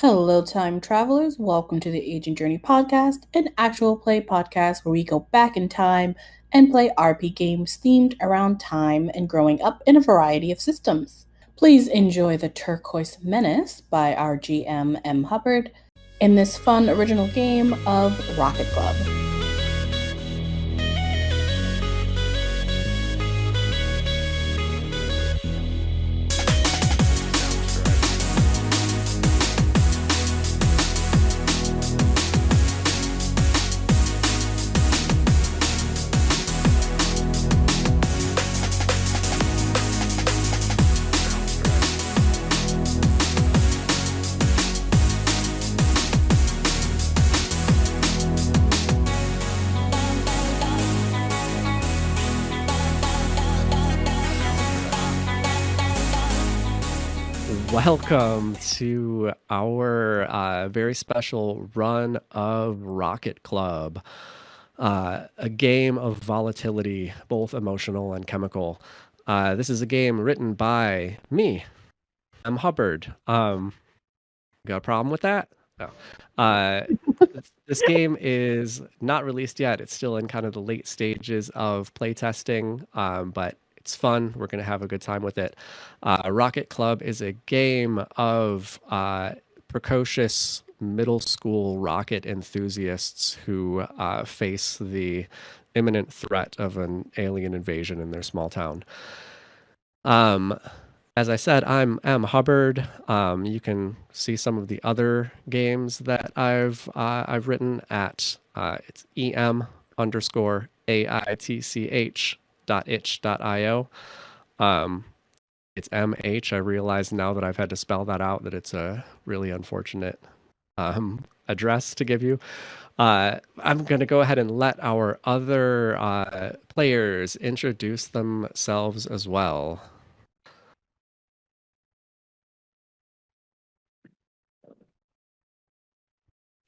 Hello, time travelers. Welcome to the Aging Journey podcast, an actual play podcast where we go back in time and play RP games themed around time and growing up in a variety of systems. Please enjoy the Turquoise Menace by our GM M. Hubbard in this fun original game of Rocket Club. Welcome to our very special run of Rocket Club, a game of volatility, both emotional and chemical. This is a game written by me. I'm Hubbard. Got a problem with that? No. This game is not released yet. It's still in kind of the late stages of playtesting, but it's fun. We're going to have a good time with it. Rocket Club is a game of precocious middle school rocket enthusiasts who face the imminent threat of an alien invasion in their small town. As I said, I'm M. Hubbard. You can see some of the other games that I've written at it's em_aitch.itch.io. It's MH. I realize now that I've had to spell that out that it's a really unfortunate address to give you. I'm going to go ahead and let our other players introduce themselves as well.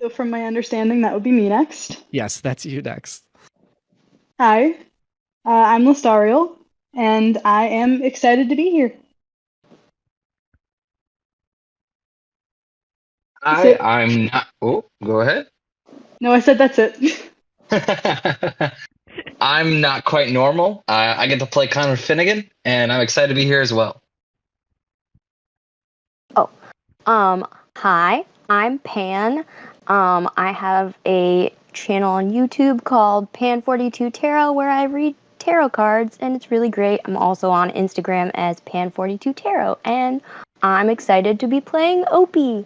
So from my understanding, that would be me next. Yes, that's you next. Hi, I'm Lestariel, and I am excited to be here. I'm not. Oh, go ahead. No, I said that's it. I'm not quite normal. I get to play Connor Finnegan, and I'm excited to be here as well. Hi, I'm Pan. I have a channel on YouTube called Pan42 Tarot where I read tarot cards, and it's really great. I'm also on Instagram as Pan42 Tarot, and I'm excited to be playing Opey.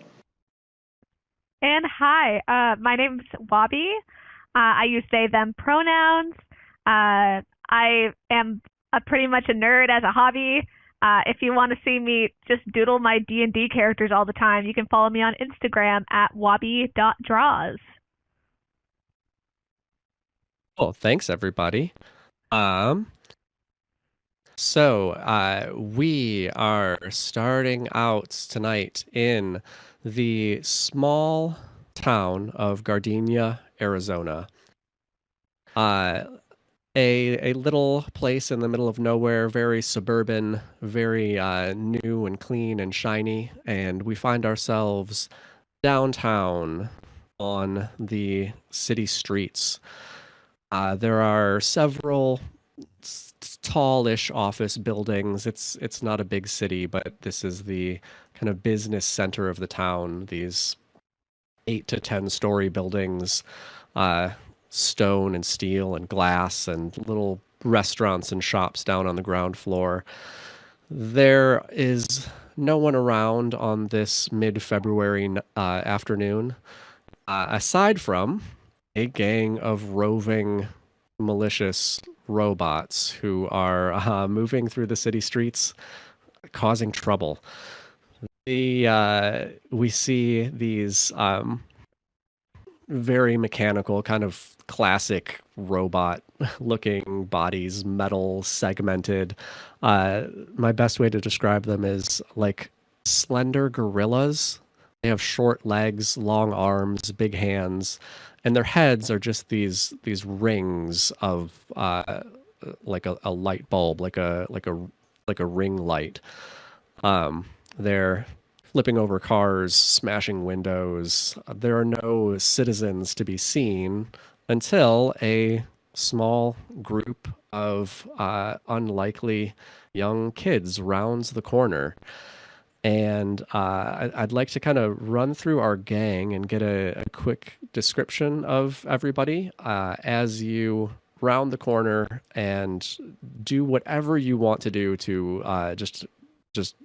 And hi, my name's Wabi. I use they, them pronouns. I am pretty much a nerd as a hobby. If you want to see me just doodle my D&D characters all the time, you can follow me on Instagram at wabi.draws. Well, thanks everybody. So we are starting out tonight in the small town of Gardenia, Arizona. A little place in the middle of nowhere, very suburban, very new and clean and shiny, and we find ourselves downtown on the city streets. There are several tallish office buildings. It's not a big city, but this is the kind of business center of the town. These 8 to 10 story buildings, stone and steel and glass, and little restaurants and shops down on the ground floor. There is no one around on this mid-February afternoon, aside from a gang of roving malicious robots who are moving through the city streets, causing trouble. We see these very mechanical, kind of classic robot-looking bodies, metal segmented. My best way to describe them is like slender gorillas. They have short legs, long arms, big hands, and their heads are just these rings of like a light bulb, like a ring light. They're flipping over cars, smashing windows. There are no citizens to be seen until a small group of unlikely young kids rounds the corner. And I'd like to kind of run through our gang and get a quick description of everybody as you round the corner and do whatever you want to do to just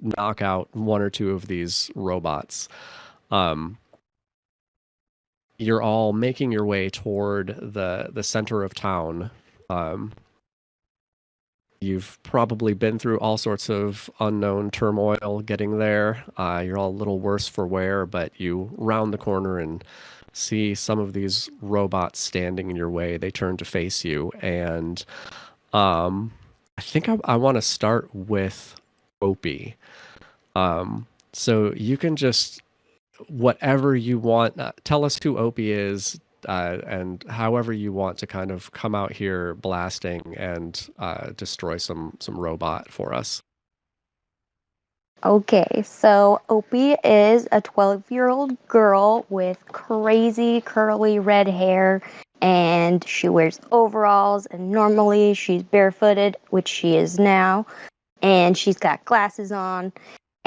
knock out one or two of these robots. You're all making your way toward the center of town. You've probably been through all sorts of unknown turmoil getting there. You're all a little worse for wear, but you round the corner and see some of these robots standing in your way. They turn to face you, and I think I want to start with Opey. So you can just, whatever you want, tell us who Opey is, and however you want to kind of come out here blasting and destroy some robot for us. Okay, so Opie is a 12-year-old girl with crazy curly red hair, and she wears overalls, and normally she's barefooted, which she is now, and she's got glasses on,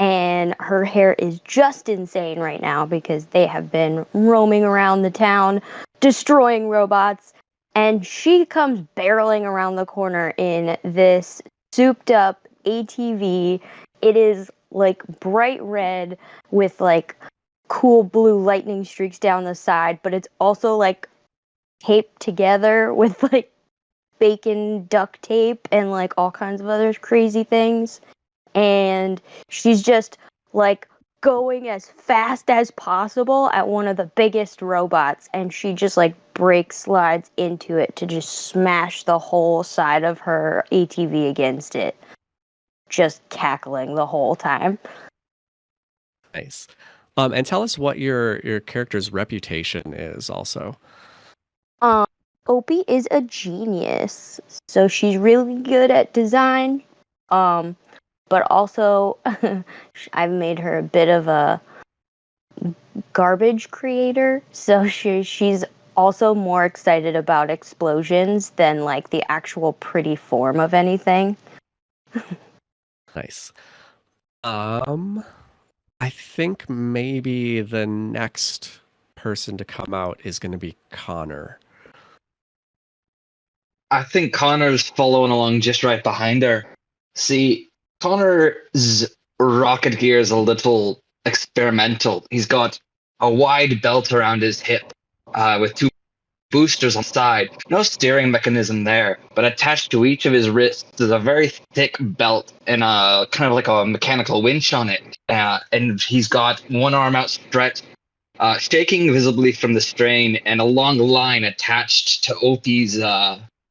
and her hair is just insane right now because they have been roaming around the town, destroying robots, and she comes barreling around the corner in this souped-up ATV. It is like bright red with like cool blue lightning streaks down the side, but it's also like taped together with like bacon duct tape and like all kinds of other crazy things. And she's just like going as fast as possible at one of the biggest robots, and she just like brake slides into it to just smash the whole side of her ATV against it, just cackling the whole time. Nice. And tell us what your character's reputation is also. Opie is a genius, so she's really good at design. But also, I've made her a bit of a garbage creator, so she's also more excited about explosions than like the actual pretty form of anything. Nice. I think maybe the next person to come out is going to be Connor. I think Connor's following along just right behind her. See, Connor's rocket gear is a little experimental. He's got a wide belt around his hip with two boosters on the side. No steering mechanism there, but attached to each of his wrists is a very thick belt and a kind of like a mechanical winch on it. And he's got one arm outstretched, shaking visibly from the strain, and a long line attached to Opie's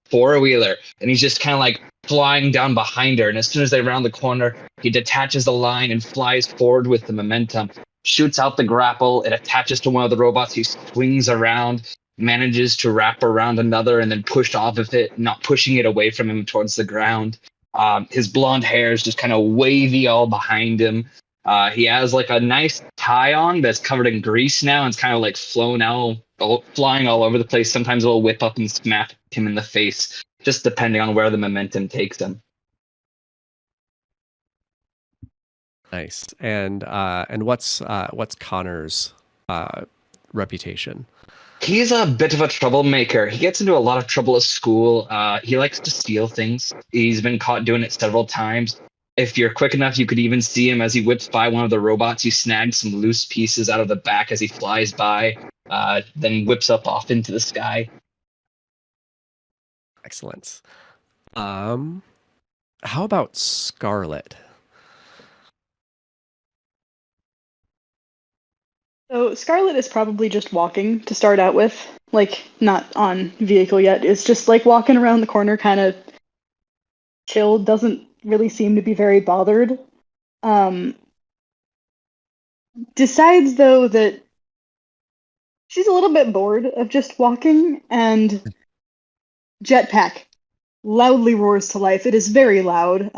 four-wheeler. And he's just kind of like flying down behind her. And as soon as they round the corner, he detaches the line and flies forward with the momentum, shoots out the grapple. It attaches to one of the robots. He swings around, manages to wrap around another and then push off of it, not pushing it away from him towards the ground. His blonde hair is just kind of wavy all behind him. He has like a nice tie on that's covered in grease now, and it's kind of like flying all over the place. Sometimes it'll whip up and smack him in the face, just depending on where the momentum takes him. Nice. And what's Connor's reputation? He's a bit of a troublemaker. He gets into a lot of trouble at school. He likes to steal things. He's been caught doing it several times. If you're quick enough, you could even see him as he whips by one of the robots. He snags some loose pieces out of the back as he flies by, then whips up off into the sky. Excellent. How about Scarlett? So Scarlett is probably just walking to start out with, like not on vehicle yet. It's just like walking around the corner, kind of chilled, doesn't really seem to be very bothered. Decides though that she's a little bit bored of just walking, and Jetpack loudly roars to life. It is very loud,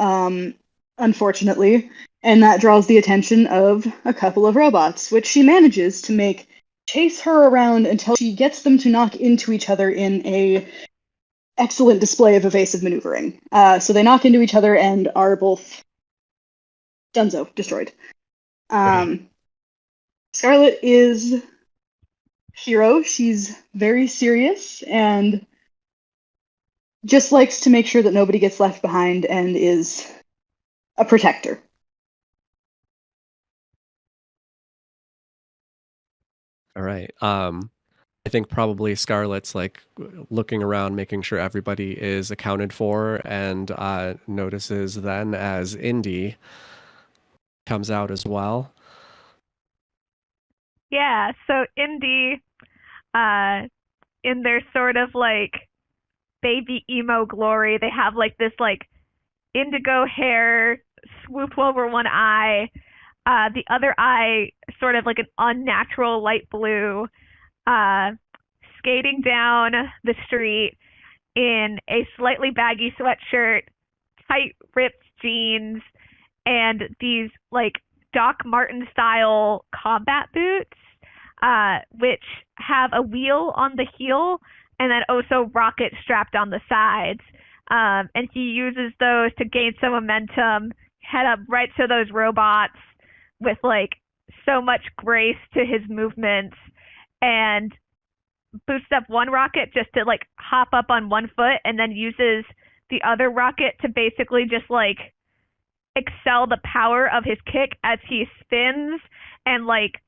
unfortunately, And that draws the attention of a couple of robots, which she manages to make chase her around until she gets them to knock into each other in a excellent display of evasive maneuvering. So they knock into each other and are both dunzo, destroyed. Scarlett is hero. She's very serious and just likes to make sure that nobody gets left behind and is a protector. All right. I think probably Scarlett's like looking around, making sure everybody is accounted for, and notices then as Indy comes out as well. Yeah, so Indy, in their sort of like baby emo glory, they have like this like indigo hair swoop over one eye, the other eye sort of like an unnatural light blue, skating down the street in a slightly baggy sweatshirt, tight ripped jeans, and these like Doc Martin style combat boots, which have a wheel on the heel and then also rockets strapped on the sides. And he uses those to gain some momentum, head up right to those robots with like so much grace to his movements, and boosts up one rocket just to like hop up on one foot, and then uses the other rocket to basically just like excel the power of his kick as he spins and like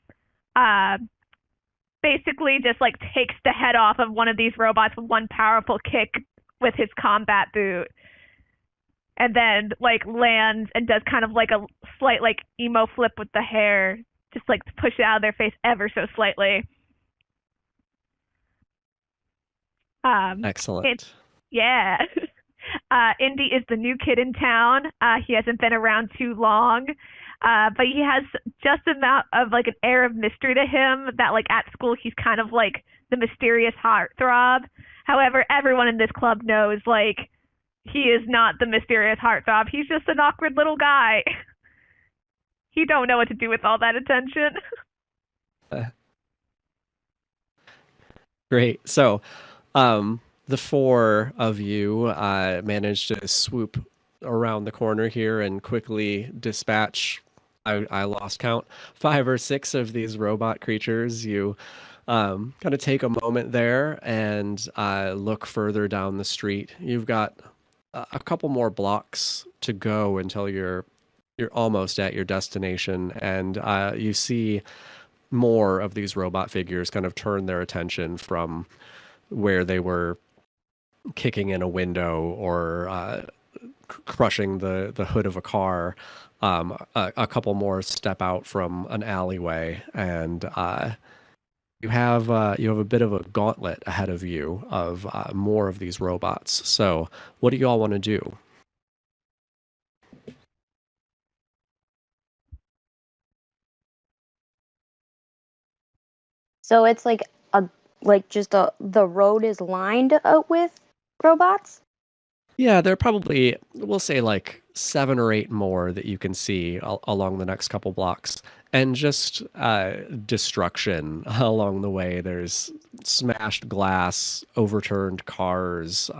basically just like takes the head off of one of these robots with one powerful kick with his combat boot, and then like lands and does kind of like a slight like emo flip with the hair, just like to push it out of their face ever so slightly. Excellent. Yeah. Indy is the new kid in town. He hasn't been around too long, but he has just amount of like an air of mystery to him that like at school he's kind of like the mysterious heartthrob. However, everyone in this club knows like he is not the mysterious heartthrob. He's just an awkward little guy. He don't know what to do with all that attention. Great. So, the four of you managed to swoop around the corner here and quickly dispatch, I lost count, 5 or 6 of these robot creatures. You kind of take a moment there and look further down the street. You've got a couple more blocks to go until you're almost at your destination, and you see more of these robot figures kind of turn their attention from where they were kicking in a window or crushing the hood of a car. A couple more step out from an alleyway, and you have a bit of a gauntlet ahead of you of more of these robots. So, what do you all want to do? So it's like the road is lined up with robots? Yeah, there are probably, we'll say like 7 or 8 more that you can see along the next couple blocks. And just destruction along the way. There's smashed glass, overturned cars,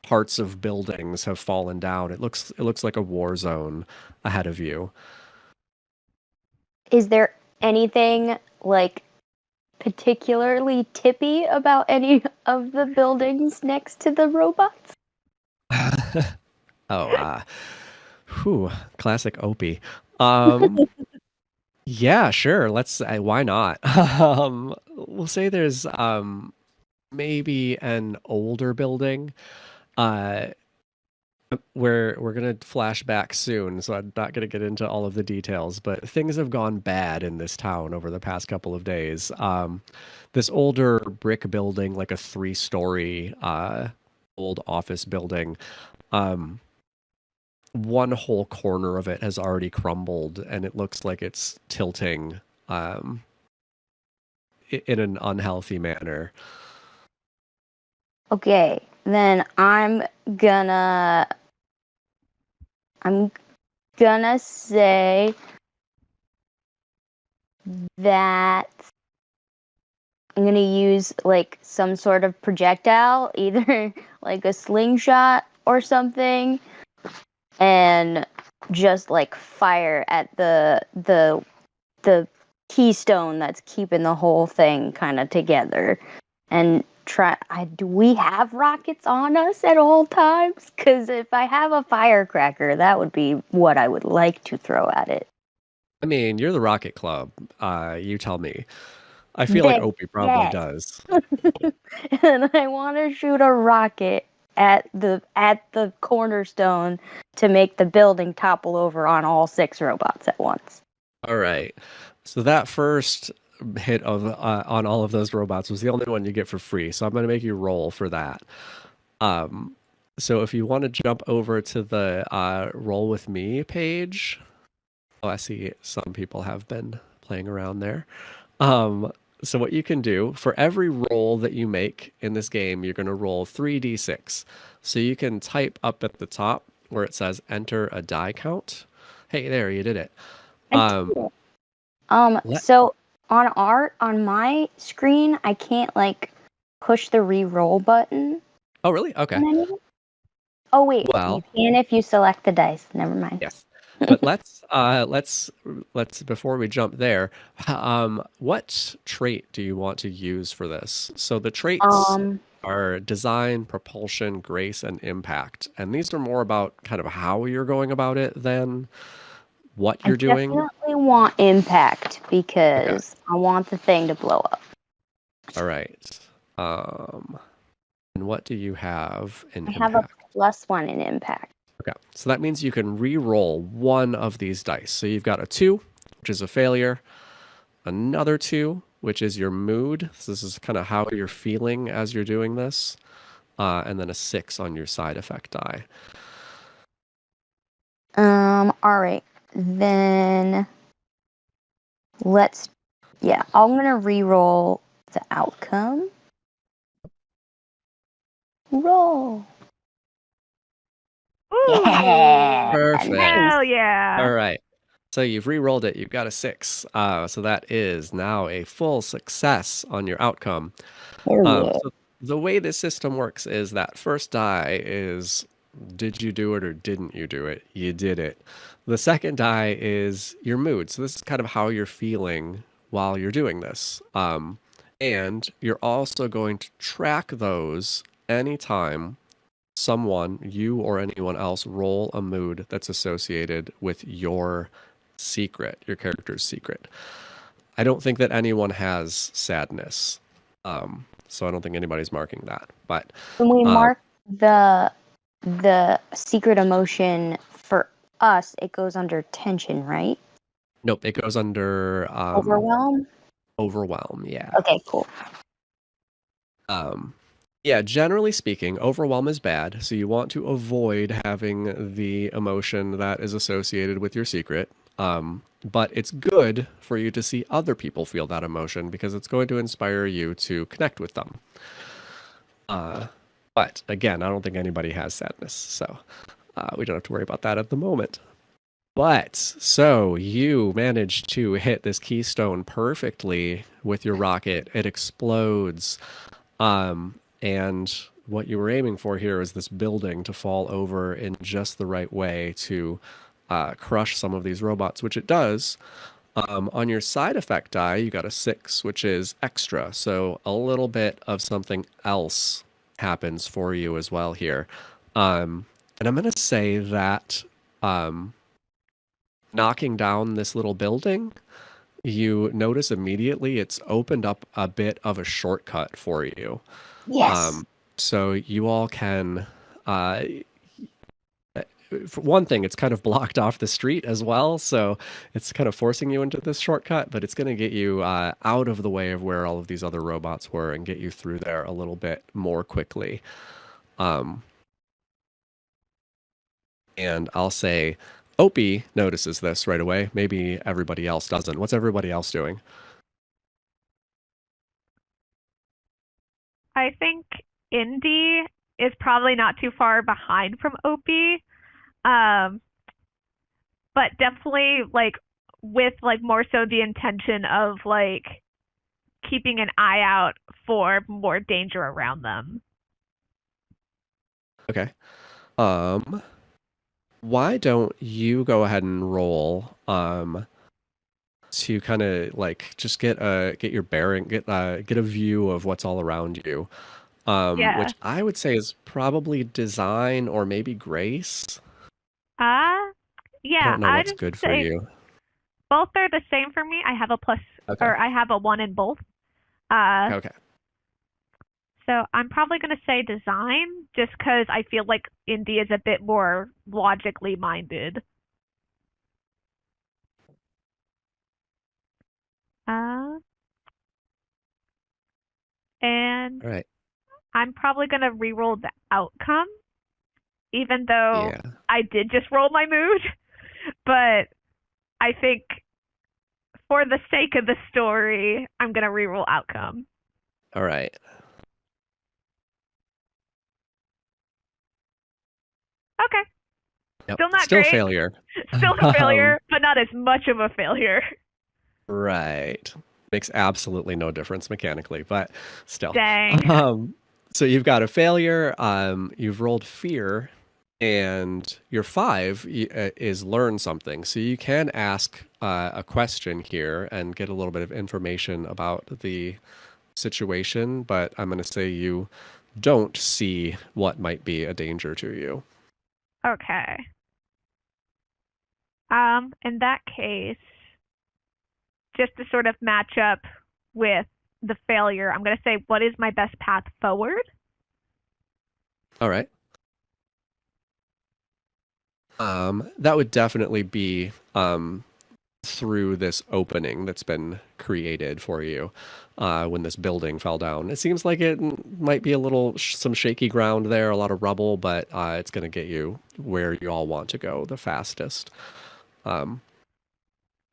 parts of buildings have fallen down. It looks like a war zone ahead of you. Is there anything like particularly tippy about any of the buildings next to the robots? Classic Opey. Yeah, sure. Let's. Why not? We'll say there's maybe an older building. We're gonna flash back soon, so I'm not gonna get into all of the details. But things have gone bad in this town over the past couple of days. This older brick building, like a 3-story old office building. One whole corner of it has already crumbled, and it looks like it's tilting in an unhealthy manner. Okay, then I'm gonna say that I'm gonna use like some sort of projectile, either like a slingshot or something, and just like fire at the keystone that's keeping the whole thing kind of together, and do we have rockets on us at all times? Because if I have a firecracker, that would be what I would like to throw at it. I mean, you're the Rocket Club. You tell me. I feel like Opie probably does. And I want to shoot a rocket at the cornerstone to make the building topple over on all 6 robots at once. All right. So that first hit of on all of those robots was the only one you get for free. So I'm going to make you roll for that. So if you want to jump over to the roll with me page. Oh, I see some people have been playing around there. So what you can do for every roll that you make in this game, you're going to roll 3d6. So you can type up at the top where it says enter a die count. Hey, there, you did it. So on my screen, I can't like push the re-roll button. Oh, really? Okay. Oh, wait. Well, you can if you select the dice. Never mind. Yes. But let's before we jump there, what trait do you want to use for this? So the traits are design, propulsion, grace, and impact. And these are more about kind of how you're going about it than what you're doing. I definitely want impact because I want the thing to blow up. All right. And what do you have in impact? I have a +1 in impact. Okay, so that means you can re-roll one of these dice. So you've got a 2, which is a failure, another 2, which is your mood. So this is kind of how you're feeling as you're doing this, and then a 6 on your side effect die. All right, then I'm gonna re-roll the outcome. Roll. Ooh, yeah. Perfect. Hell yeah. All right. So you've re-rolled it. You've got a 6. So that is now a full success on your outcome. So the way this system works is that first die is, did you do it or didn't you do it? You did it. The second die is your mood. So this is kind of how you're feeling while you're doing this. And you're also going to track those anytime someone, you or anyone else, roll a mood that's associated with your secret, your character's secret. I don't think that anyone has sadness. So I don't think anybody's marking that. But when we mark the secret emotion for us, it goes under tension, right? Nope, it goes under overwhelm. Overwhelm, yeah. Okay, cool. Yeah, generally speaking, overwhelm is bad, so you want to avoid having the emotion that is associated with your secret. But it's good for you to see other people feel that emotion because it's going to inspire you to connect with them. But again, I don't think anybody has sadness, so we don't have to worry about that at the moment. But so you managed to hit this keystone perfectly with your rocket. It explodes. And what you were aiming for here is this building to fall over in just the right way to crush some of these robots, which it does. On your side effect die, you got a 6, which is extra. So a little bit of something else happens for you as well here. And I'm going to say that knocking down this little building, you notice immediately it's opened up a bit of a shortcut for you. Yes. So you all can, for one thing, it's kind of blocked off the street as well. So it's kind of forcing you into this shortcut, but it's going to get you out of the way of where all of these other robots were and get you through there a little bit more quickly. And I'll say Opie notices this right away. Maybe everybody else doesn't. What's everybody else doing? I think Indy is probably not too far behind from Opie. but definitely like with like more so the intention of like keeping an eye out for more danger around them. Okay. Why don't you go ahead and roll to kind of like just get your bearing, get a view of what's all around you. Yeah. Which I would say is probably design or maybe grace. Uh I yeah, don't know I'd what's good for say you. both are the same for me. I have a plus Okay. or I have a 1 in both. Uh Okay. so I'm probably going to say design just cuz I feel like Indy is a bit more logically minded. Uh and All right. I'm probably going to reroll the outcome even though Yeah. I did just roll my mood, but I think for the sake of the story, I'm going to reroll outcome. All right. Okay. Yep. Still not Still great. failure. Still a Um, failure, but not as much of a failure. right. Makes absolutely no difference mechanically, but still. Dang. Um, so you've got a failure. You've rolled fear, and your 5 is learn something. So you can ask a question here and get a little bit of information about the situation, but I'm going to say you don't see what might be a danger to you. Okay. In that case, just to sort of match up with the failure, I'm going to say, what is my best path forward? All right. That would definitely be through this opening that's been created for you when this building fell down. It seems like it might be a little some shaky ground there, a lot of rubble, but it's going to get you where you all want to go the fastest.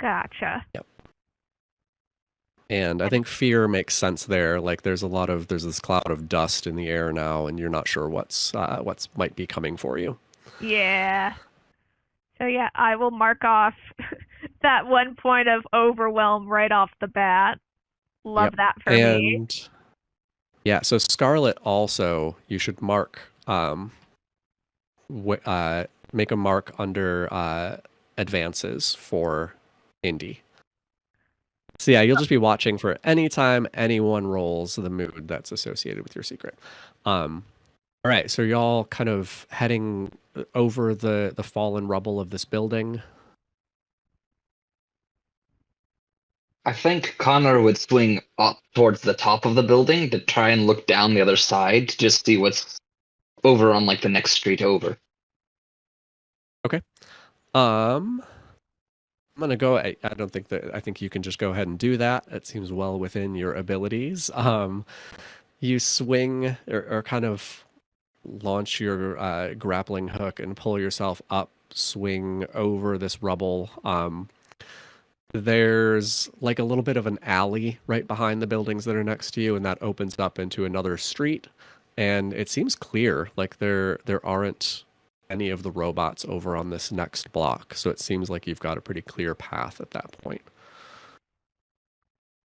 Gotcha. Yep. And I think fear makes sense there. Like there's this cloud of dust in the air now, and you're not sure what's might be coming for you. Yeah. So yeah, I will mark off that 1 point of overwhelm right off the bat. Love Yep. that for me. And yeah, so Scarlett also you should mark make a mark under advances for Indy. So yeah, you'll just be watching for any time anyone rolls the mood that's associated with your secret. All right, so y'all kind of heading over the fallen rubble of this building. I think Connor would swing up towards the top of the building to try and look down the other side to just see what's over on like the next street over. Okay. I'm gonna go. I don't think that. I think you can just go ahead and do that. It seems well within your abilities. You swing or kind of launch your grappling hook and pull yourself up, swing over this rubble. There's like a little bit of an alley right behind the buildings that are next to you, and that opens up into another street. And it seems clear, like there aren't any of the robots over on this next block. So it seems like you've got a pretty clear path at that point.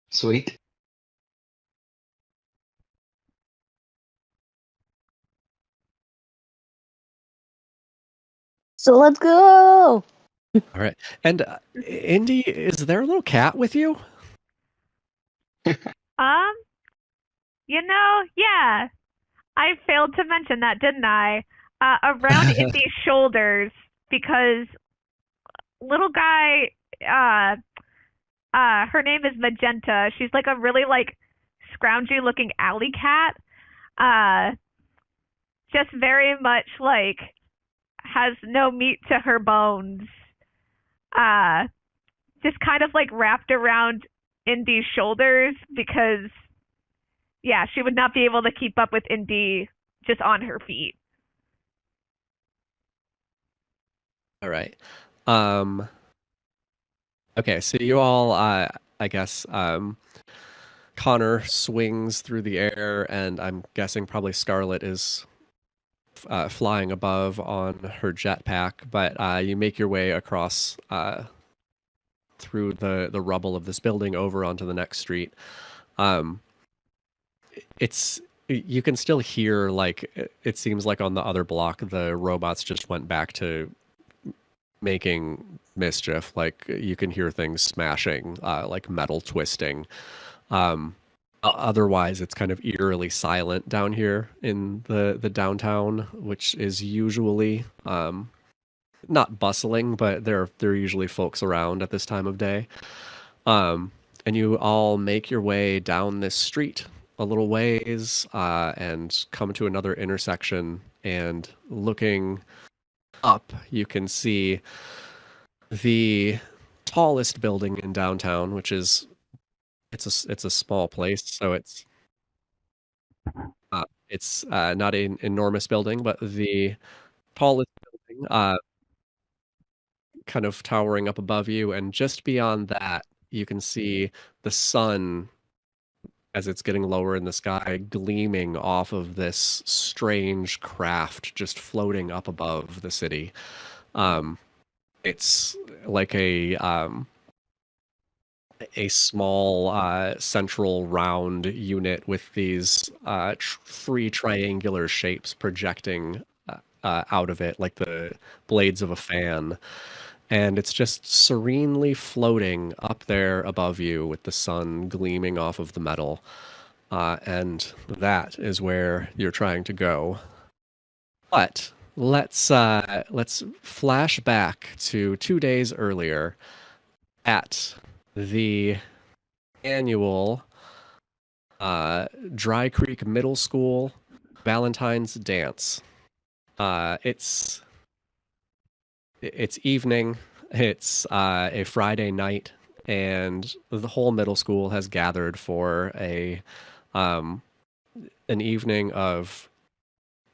Sweet. So let's go. All right. And Indy, is there a little cat with you? Um, yeah, I failed to mention that, didn't I? Around Indy's shoulders, because little guy, her name is Magenta. She's like a really like scroungy looking alley cat. Uh, just very much like has no meat to her bones. Uh, just kind of like wrapped around Indy's shoulders because yeah, she would not be able to keep up with Indy just on her feet. All right. Um, okay, so you all, I guess, Connor swings through the air, and I'm guessing probably Scarlett is flying above on her jetpack, but you make your way across through the rubble of this building over onto the next street. It's you can still hear, like, it seems like on the other block the robots just went back to making mischief. Like, you can hear things smashing, like metal twisting. Otherwise, it's kind of eerily silent down here in the downtown, which is usually not bustling, but there are usually folks around at this time of day. And you all make your way down this street a little ways and come to another intersection. And looking up, you can see the tallest building in downtown, which is it's a small place, so it's not an enormous building, but the tallest building, kind of towering up above you, and just beyond that, you can see the sun as it's getting lower in the sky, gleaming off of this strange craft just floating up above the city. It's like a small central round unit with these three triangular shapes projecting out of it like the blades of a fan. And it's just serenely floating up there above you with the sun gleaming off of the metal. And that is where you're trying to go. But let's flash back to 2 days earlier at the annual Dry Creek Middle School Valentine's Dance. It's evening. It's a Friday night, and the whole middle school has gathered for an evening of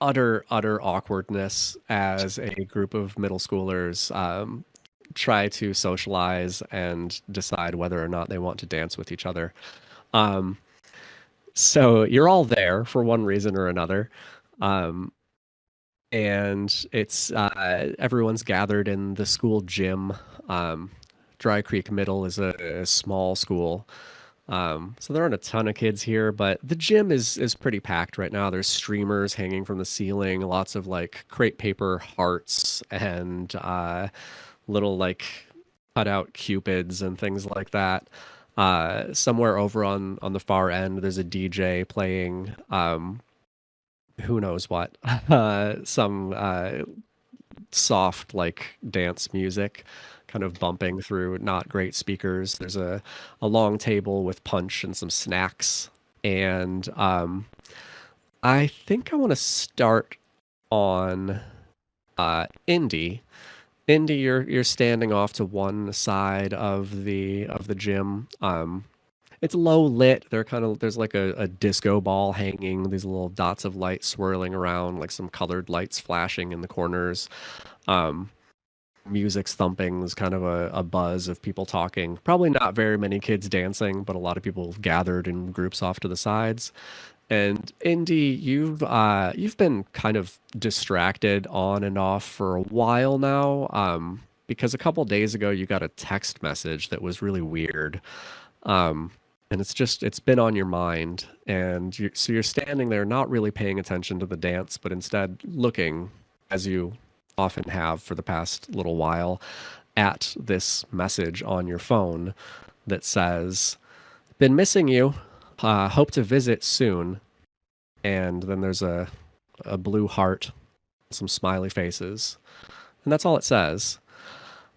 utter awkwardness as a group of middle schoolers try to socialize and decide whether or not they want to dance with each other. So you're all there for one reason or another. And it's everyone's gathered in the school gym. Dry Creek Middle is a small school. So there aren't a ton of kids here, but the gym is pretty packed right now. There's streamers hanging from the ceiling, lots of like crepe paper hearts and little like cutout cupids and things like that. Somewhere over on the far end, there's a DJ playing who knows what, some soft like dance music, kind of bumping through not great speakers. There's a long table with punch and some snacks, and I think I want to start on Indy. Indy, you're standing off to one side of the gym. It's low lit. There's like a disco ball hanging, these little dots of light swirling around, like some colored lights flashing in the corners. Music's thumping. There's kind of a buzz of people talking. Probably not very many kids dancing, but a lot of people gathered in groups off to the sides. And Indy, you've been kind of distracted on and off for a while now, because a couple days ago you got a text message that was really weird. And it's been on your mind, and so you're standing there not really paying attention to the dance, but instead looking, as you often have for the past little while, at this message on your phone that says, "Been missing you. Hope to visit soon." And then there's a blue heart, some smiley faces, and that's all it says.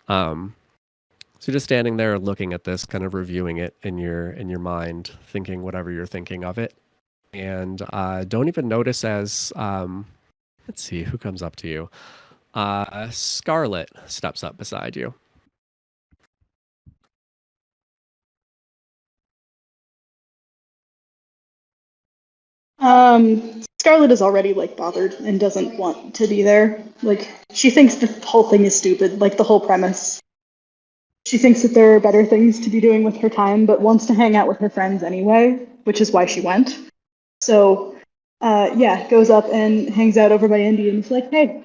So you're just standing there looking at this, kind of reviewing it in your mind, thinking whatever you're thinking of it, and don't even notice as let's see who comes up to you. Scarlett steps up beside you. Scarlett is already like bothered and doesn't want to be there. Like, she thinks the whole thing is stupid, like the whole premise. She thinks that there are better things to be doing with her time, but wants to hang out with her friends anyway, which is why she went. So yeah, goes up and hangs out over by Indy and is like, hey,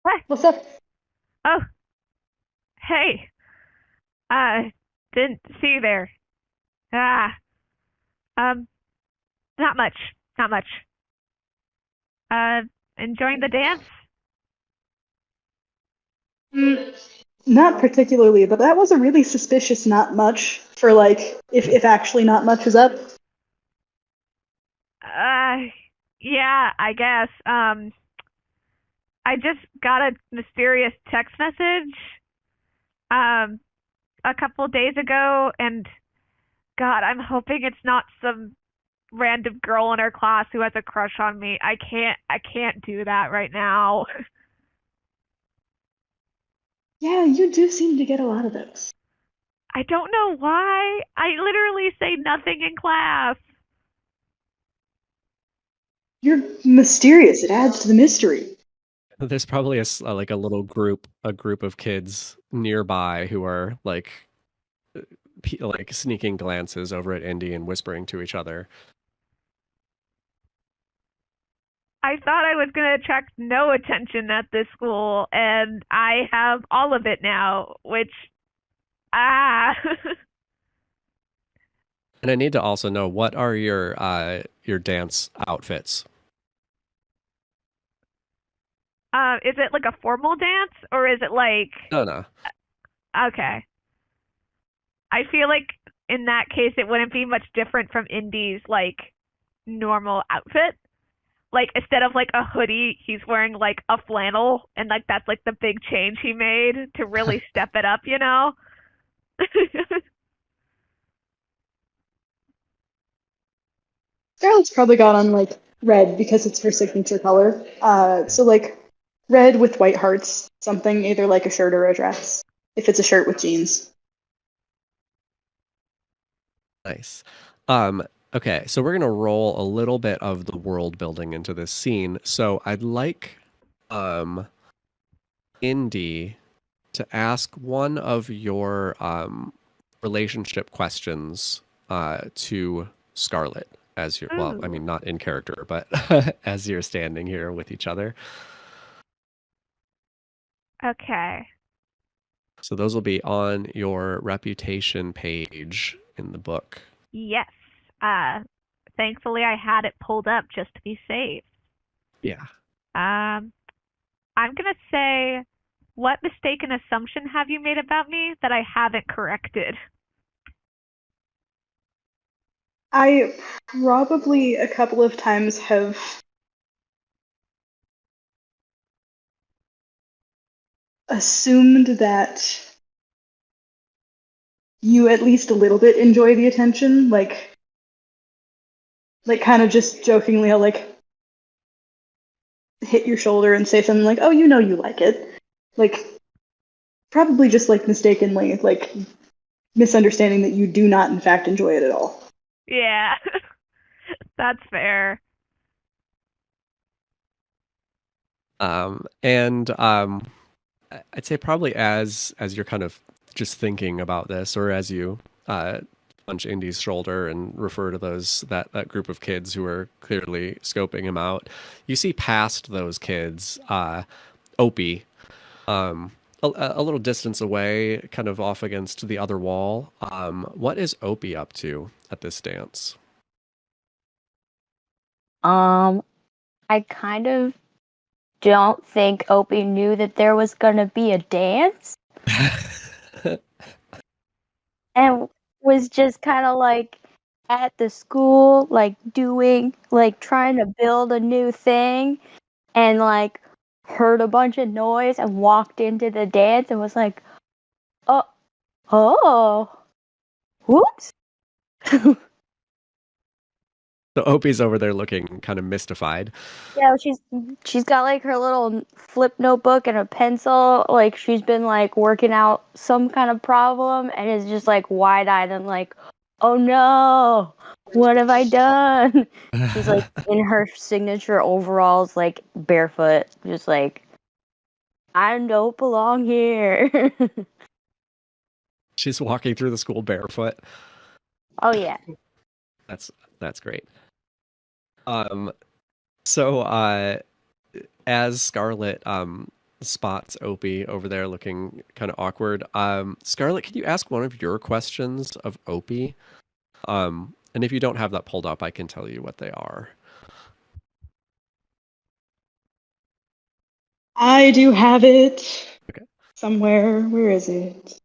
What? what's up? Oh, hey. Didn't see you there. Ah, um, not much. Not much. Uh, enjoying the dance? Not particularly, but that was a really suspicious not much for, like, if actually not much is up. Uh, yeah, I guess. I just got a mysterious text message, um, a couple days ago, and God, I'm hoping it's not some random girl in our class who has a crush on me. I can't do that right now. Yeah, you do seem to get a lot of those. I don't know why. I literally say nothing in class. You're mysterious. It adds to the mystery. There's probably like a little group, of kids nearby who are like like sneaking glances over at Indy and whispering to each other. I thought I was going to attract no attention at this school, and I have all of it now, which, ah. And I need to also know, what are your dance outfits? Is it like a formal dance, or is it like, No. okay. I feel like in that case it wouldn't be much different from Indy's like normal outfit. Like instead of like a hoodie, he's wearing like a flannel, and like that's like the big change he made to really step it up, you know? Scarlett's probably got on, like, red because it's her signature color. So, like, red with white hearts, something, either like a shirt or a dress. If it's a shirt with jeans. Nice. Okay, so we're gonna roll a little bit of the world building into this scene. So I'd like Indy to ask one of your relationship questions to Scarlett as you're, well, I Ooh. mean, not in character, but as you're standing here with each other. Okay. So those will be on your reputation page in the book. Yes. Thankfully I had it pulled up just to be safe. Yeah. I'm gonna say, what mistaken assumption have you made about me that I haven't corrected? I probably a couple of times have assumed that you at least a little bit enjoy the attention, like kind of just jokingly, I'll like hit your shoulder and say something like, "Oh, you know you like it," like probably just like mistakenly, like misunderstanding that you do not in fact enjoy it at all. Yeah, that's fair. And I'd say probably as you're kind of just thinking about this, or as you punch Indy's shoulder and refer to that group of kids who are clearly scoping him out, you see past those kids, Opey, a little distance away, kind of off against the other wall. What is Opey up to at this dance? I kind of don't think Opie knew that there was gonna be a dance, and was just kind of like at the school, like doing, like trying to build a new thing, and like heard a bunch of noise and walked into the dance and was like, oh, oh, whoops. So Opie's over there looking kind of mystified. Yeah, she's got like her little flip notebook and a pencil. Like she's been like working out some kind of problem and is just like wide eyed and like, oh no, what have I done? She's like in her signature overalls, like barefoot, just like, I don't belong here. She's walking through the school barefoot. Oh yeah. That's great. Um, So, as Scarlett spots Opie over there looking kind of awkward, Scarlett, can you ask one of your questions of Opie? And if you don't have that pulled up, I can tell you what they are. I do have it Okay. somewhere. Where is it?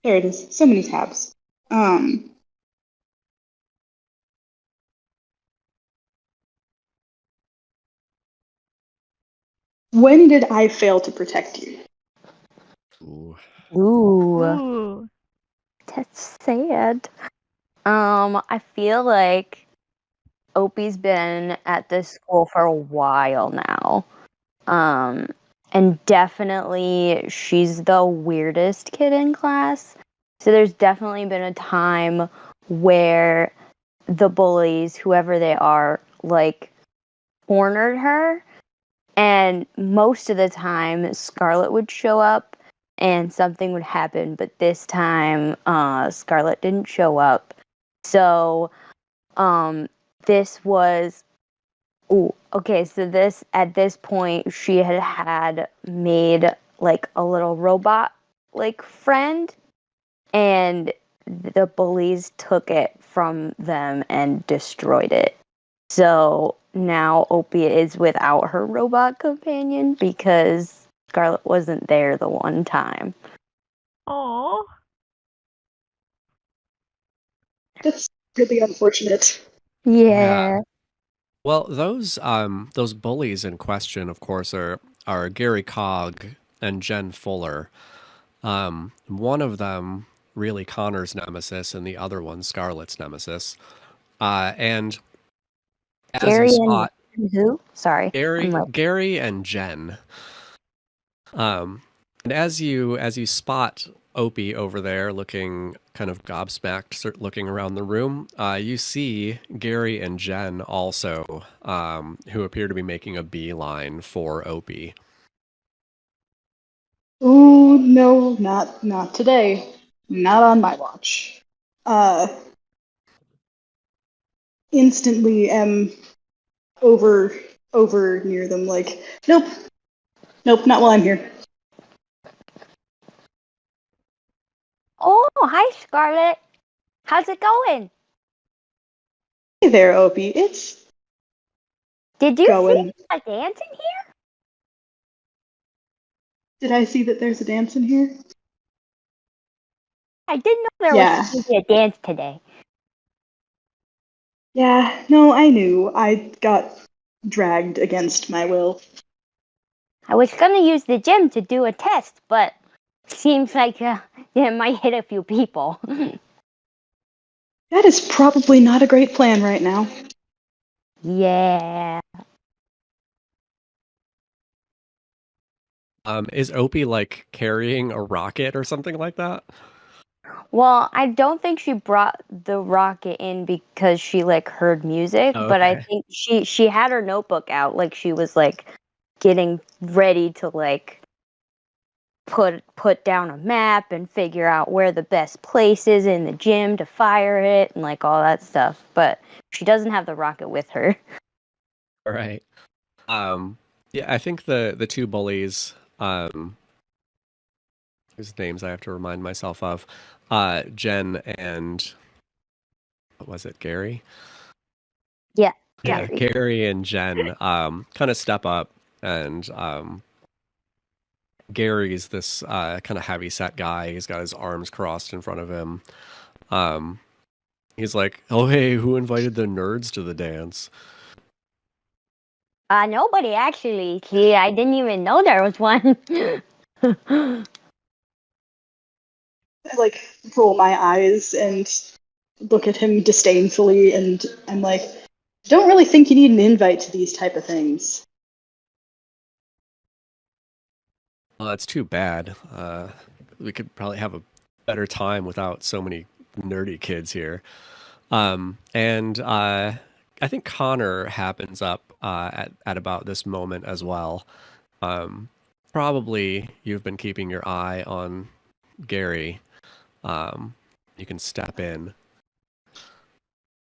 There it is. So many tabs. When did I fail to protect you? Ooh. Ooh, Ooh. that's sad. I feel like Opie's been at this school for a while now. And definitely she's the weirdest kid in class. So there's definitely been a time where the bullies, whoever they are, like cornered her. And most of the time, Scarlett would show up and something would happen. But this time, Scarlett didn't show up. So this was. Ooh, okay, so this at this point she had made like a little robot like friend, and the bullies took it from them and destroyed it. So now Opie is without her robot companion because Scarlett wasn't there the one time. Oh. That's really unfortunate. Yeah. Well, those bullies in question, of course, are Gary Cogg and Jen Fuller. One of them really Connor's nemesis, and the other one Scarlett's nemesis. And as you Gary and spot who? Sorry. I'm like, Gary and Jen. And as you spot Opie over there looking kind of gobsmacked, looking around the room, you see Gary and Jen also, who appear to be making a beeline for Opie. Oh no, not today. Not on my watch. Instantly am over near them. Like, nope, not while I'm here. oh, hi, Scarlett. How's it going? Hey there, Opie. It's Did you going. see a dance in here? Did I see that there's a dance in here? I didn't know there was Yeah. supposed to be a dance today. Yeah, no, I knew. I got dragged against my will. I was gonna use the gym to do a test, but seems like it might hit a few people. That is probably not a great plan right now. Yeah. Is Opie like carrying a rocket or something like that? Well, I don't think she brought the rocket in because she like heard music, Oh, but I okay. think she had her notebook out, like she was like getting ready to like put down a map and figure out where the best place is in the gym to fire it and like all that stuff. But she doesn't have the rocket with her. All right. Yeah, I think the two bullies, whose names I have to remind myself of, Jen and what was it, Gary? Yeah, Yeah, Gary. Gary and Jen kind of step up, and Gary's this kind of heavy set guy. He's got his arms crossed in front of him. Um, he's like, "Oh hey, who invited the nerds to the dance?" Nobody actually. See, I didn't even know there was one. I like roll my eyes and look at him disdainfully, and I'm like, I don't really think you need an invite to these type of things. Well, that's too bad. We could probably have a better time without so many nerdy kids here. And I think Connor happens up at about this moment as well. Probably you've been keeping your eye on Gary. You can step in.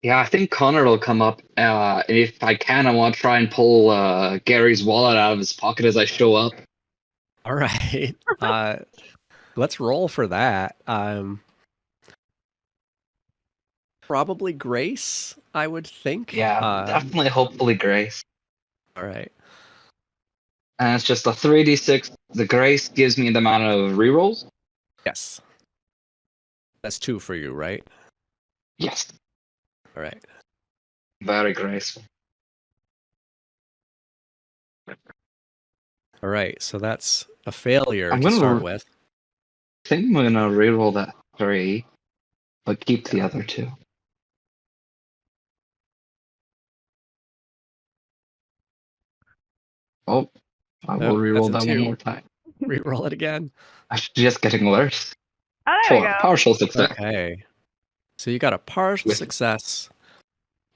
Yeah, I think Connor will come up. If I can, I want to try and pull Gary's wallet out of his pocket as I show up. All right. Let's roll for that. Probably Grace, I would think. Yeah, definitely, hopefully Grace. All right. And it's just a 3d6. The Grace gives me the amount of rerolls. Yes. That's 2 for you, right? Yes. All right. Very graceful. All right. So that's a failure I'm to gonna start with. I think I'm gonna reroll that 3, but keep the Yeah. other 2. Oh, I will Oh, that's reroll a that one 2. more time. Reroll it again. Actually, just getting worse. Oh, there we 4, go. partial success. Okay. So you got a partial With success.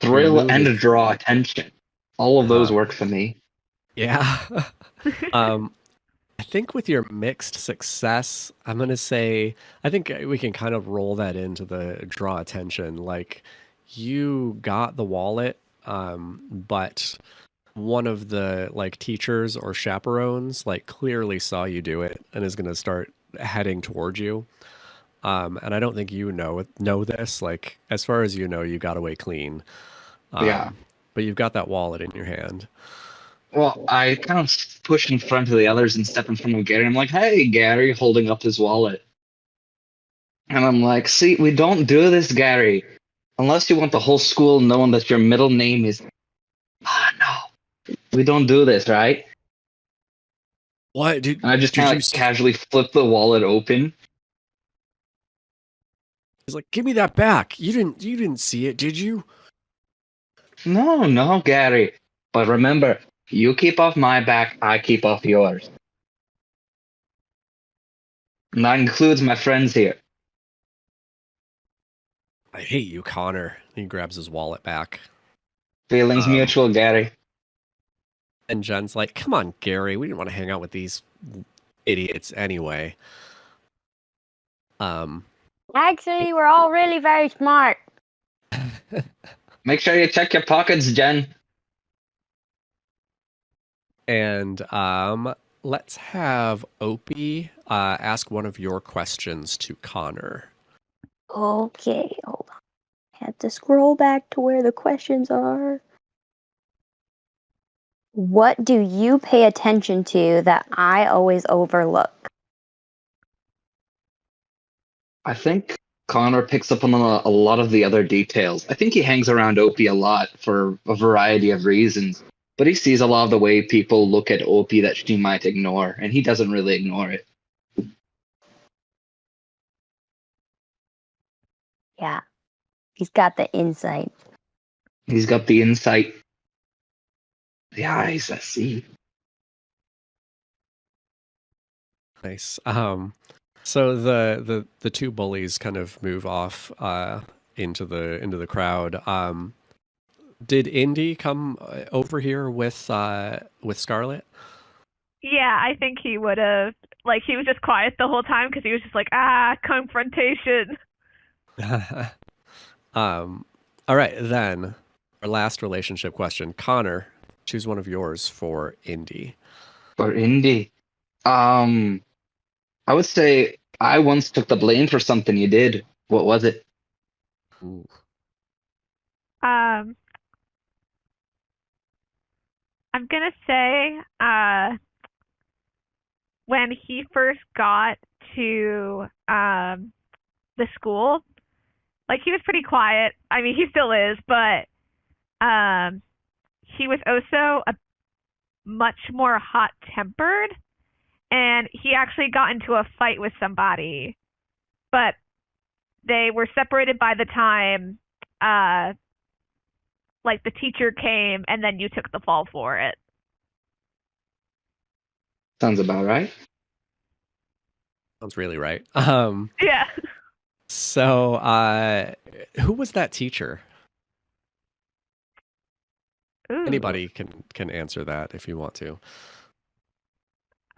thrill Your mood and is draw attention. All of those work for me. yeah. I think with your mixed success, I'm gonna say I think we can kind of roll that into the draw attention. Like you got the wallet, but one of the like teachers or chaperones like clearly saw you do it and is gonna start heading towards you. And I don't think you know this. Like as far as you know, you got away clean. Yeah. But you've got that wallet in your hand. Well, I kind of push in front of the others and step in front of Gary. I'm like, hey, Gary, holding up his wallet. And I'm like, see, we don't do this, Gary. Unless you want the whole school knowing that your middle name is. Ah, no. We don't do this, right? What And I just did kind you? of casually flip the wallet open. He's like, give me that back. You didn't see it, did you? No, Gary. But remember, you keep off my back, I keep off yours. And that includes my friends here. I hate you, Connor. He grabs his wallet back. Feelings mutual, Gary. And Jen's like, come on, Gary. We didn't want to hang out with these idiots anyway. Actually, we're all really very smart. Make sure you check your pockets, Jen. And let's have Opey ask one of your questions to Connor. Okay, hold on. I have to scroll back to where the questions are. What do you pay attention to that I always overlook? I think Connor picks up on a lot of the other details. I think he hangs around Opie a lot for a variety of reasons, but he sees a lot of the way people look at Opie that she might ignore, and he doesn't really ignore it. Yeah, he's got the insight. He's got the insight, the eyes that see. Nice. So the two bullies kind of move off into the crowd. Did Indy come over here with Scarlett? Yeah, I think he would have. Like, he was just quiet the whole time because he was just like, confrontation. All right, then our last relationship question. Connor, choose one of yours for Indy. For Indy, I would say I once took the blame for something you did. What was it? Ooh. I'm gonna say, when he first got to the school, like he was pretty quiet. I mean, he still is, but he was also a much more hot-tempered, and he actually got into a fight with somebody, but they were separated by the time like the teacher came, and then you took the fall for it. Sounds about right. Sounds really right. Yeah. So, who was that teacher? Ooh. Anybody can answer that if you want to.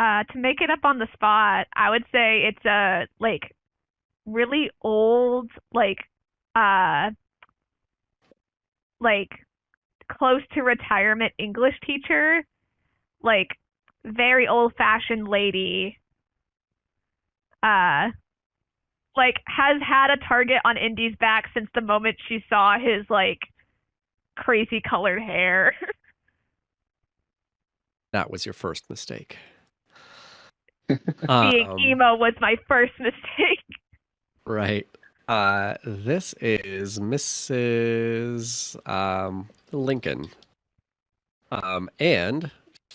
To make it up on the spot, I would say it's a like really old, like like close to retirement English teacher, like very old-fashioned lady, like has had a target on Indy's back since the moment she saw his like crazy colored hair. That was your first mistake. Being emo was my first mistake. Right. This is Mrs. Lincoln. And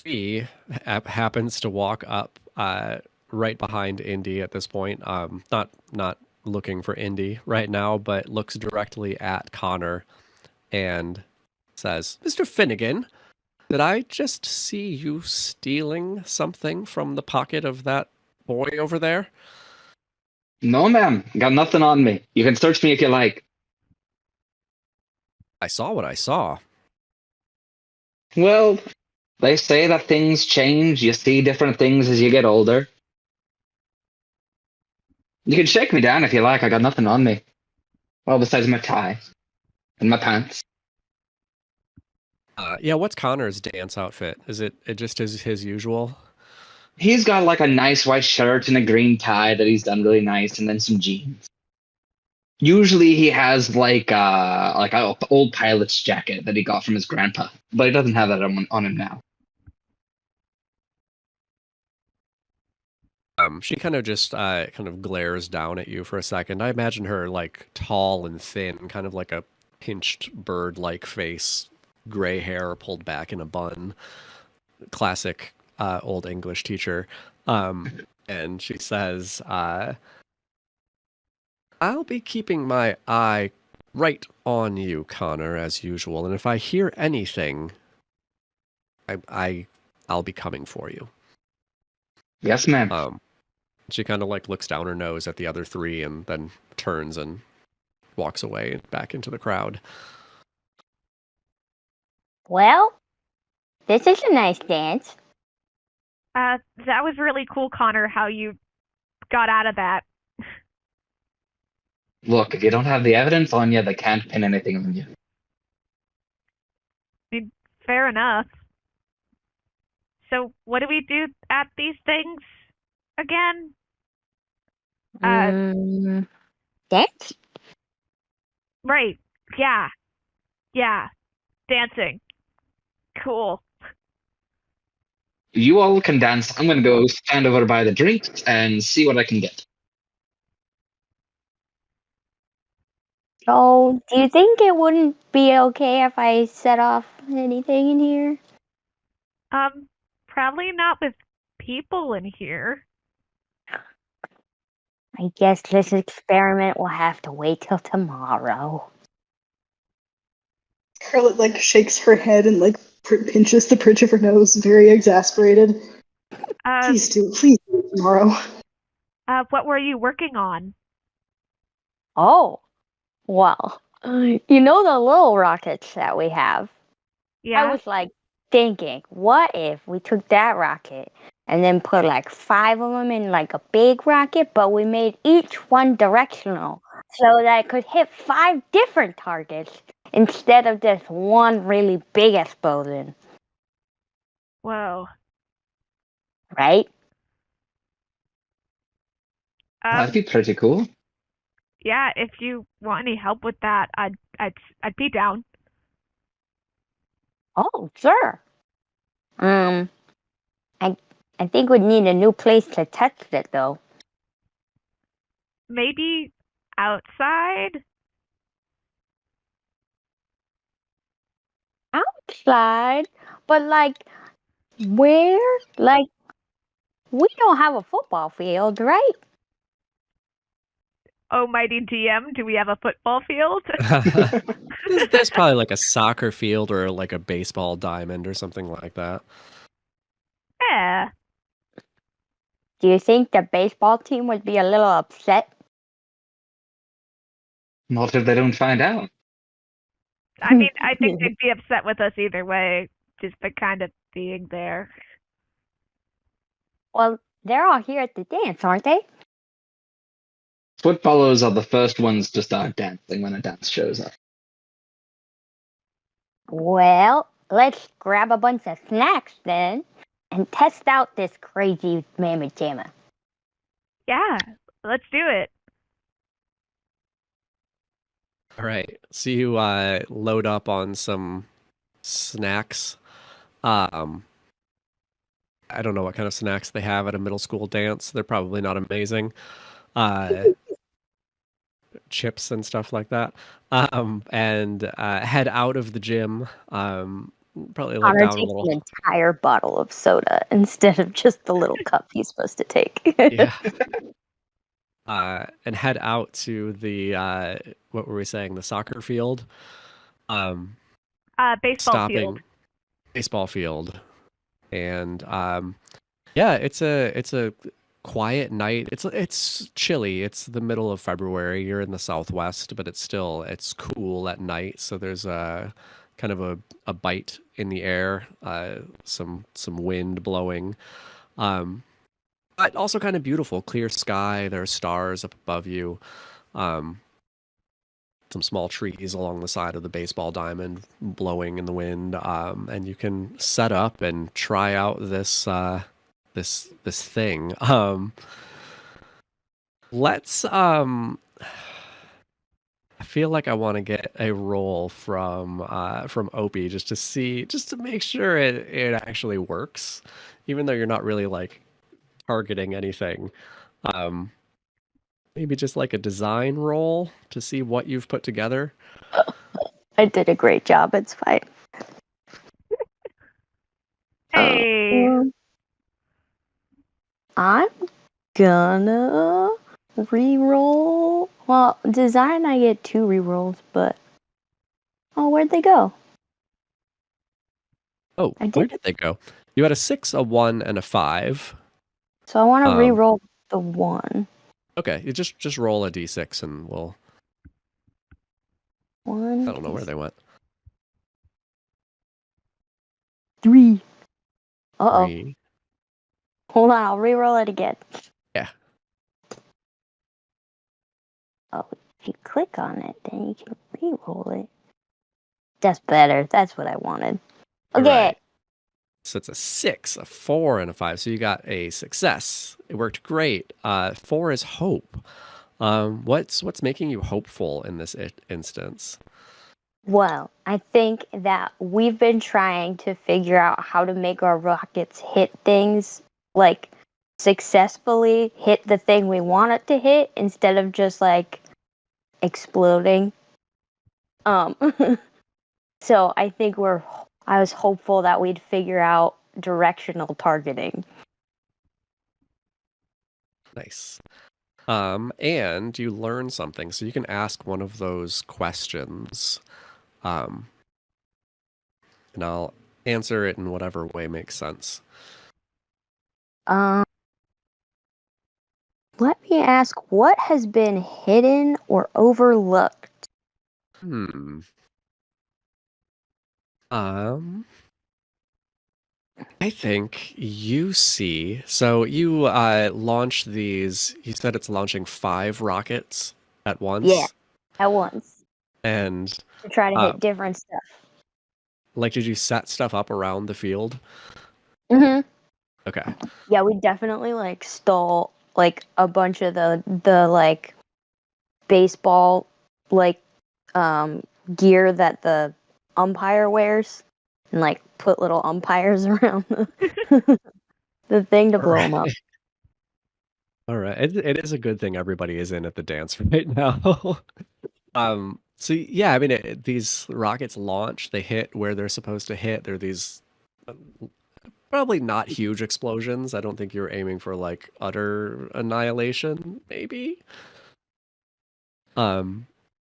she happens to walk up right behind Indy at this point. Not looking for Indy right now, but looks directly at Connor and says, "Mr. Finnegan, did I just see you stealing something from the pocket of that boy over there?" No, ma'am. Got nothing on me. You can search me if you like. I saw what I saw. Well, they say that things change. You see different things as you get older. You can shake me down if you like. I got nothing on me. Well, besides my tie and my pants. Yeah, what's Connor's dance outfit? Is it just his usual? He's got like a nice white shirt and a green tie that he's done really nice, and then some jeans. Usually he has like a old pilot's jacket that he got from his grandpa, but he doesn't have that on him now. She kind of just kind of glares down at you for a second. I imagine her like tall and thin, kind of like a pinched bird-like face, gray hair pulled back in a bun. Classic old English teacher. And she says, I'll be keeping my eye right on you, Connor, as usual. And if I hear anything, I'll be coming for you. Yes, ma'am. She kind of like looks down her nose at the other three and then turns and walks away back into the crowd. Well, this is a nice dance. That was really cool, Connor, how you got out of that. Look, if you don't have the evidence on you, they can't pin anything on you. I mean, fair enough. So, what do we do at these things again? Dance? Right. Yeah. Dancing. Cool. You all can dance. I'm going to go stand over by the drinks and see what I can get. So, do you think it wouldn't be okay if I set off anything in here? Probably not with people in here. I guess this experiment will have to wait till tomorrow. Scarlett like shakes her head and like pinches the bridge of her nose, very exasperated. Please do it tomorrow. What were you working on? Oh, well, you know the little rockets that we have? Yeah. I was like thinking, what if we took that rocket and then put like 5 of them in like a big rocket, but we made each one directional so that it could hit 5 different targets instead of just one really big explosion. Whoa. Right? That'd be pretty cool. Yeah, if you want any help with that, I'd be down. Oh, sure. I think we'd need a new place to test it, though. Maybe outside? Outside? But, like, where? Like, we don't have a football field, right? Oh, mighty DM, do we have a football field? There's probably like a soccer field or like a baseball diamond or something like that. Yeah. Do you think the baseball team would be a little upset? Not if they don't find out. I mean, I think they'd be upset with us either way, just by kind of being there. Well, they're all here at the dance, aren't they? Footballers are the first ones to start dancing when a dance shows up. Well, let's grab a bunch of snacks then and test out this crazy mamma jamma. Yeah, let's do it. All right. So you load up on some snacks. Um, I don't know what kind of snacks they have at a middle school dance. They're probably not amazing. Uh, chips and stuff like that. And head out of the gym. Probably like Connor down a takes little. an entire bottle of soda instead of just the little cup he's supposed to take. Yeah. And head out to the what were we saying? The soccer field. Baseball field. Stopping baseball field. And yeah, it's a quiet night. It's chilly. It's the middle of February. You're in the Southwest, but it's cool at night. So there's a kind of a bite in the air, some wind blowing. But also kind of beautiful, clear sky. There are stars up above you. Some small trees along the side of the baseball diamond blowing in the wind. And you can set up and try out this thing. Let's I feel like I want to get a roll from Opie just to make sure it actually works, even though you're not really like targeting anything. Maybe just like a design roll to see what you've put together. I did a great job. It's fine. Hey. I'm gonna re-roll. Well, design I get 2 re-rolls, but where'd they go? Oh, where did they go? You had a 6, a 1, and a 5. So I want to re-roll the 1. Okay, you just roll a d6 and we'll. 1. I don't know where they went. 3. Uh-oh. 3. Hold on, I'll re-roll it again. Yeah. Oh, if you click on it, then you can re-roll it. That's better. That's what I wanted. Okay. Right. So it's a 6, a 4, and a 5. So you got a success. It worked great. 4 is hope. What's making you hopeful in this instance? Well, I think that we've been trying to figure out how to make our rockets hit things, like successfully hit the thing we want it to hit instead of just like exploding. So I think I was hopeful that we'd figure out directional targeting. Nice. And you learn something, so you can ask one of those questions. And I'll answer it in whatever way makes sense. Let me ask, what has been hidden or overlooked? I think you see. So you launch these. You said it's launching 5 rockets at once. Yeah, at once. And to try to hit different stuff. Like, did you set stuff up around the field? Mm-hmm. Okay. Yeah, we definitely like stole like a bunch of the like baseball like gear that the umpire wears and like put little umpires around the thing to blow them up. All right. It is a good thing everybody is in at the dance right now. So yeah, I mean, these rockets launch, they hit where they're supposed to hit. They're these probably not huge explosions. I don't think you're aiming for like utter annihilation, maybe.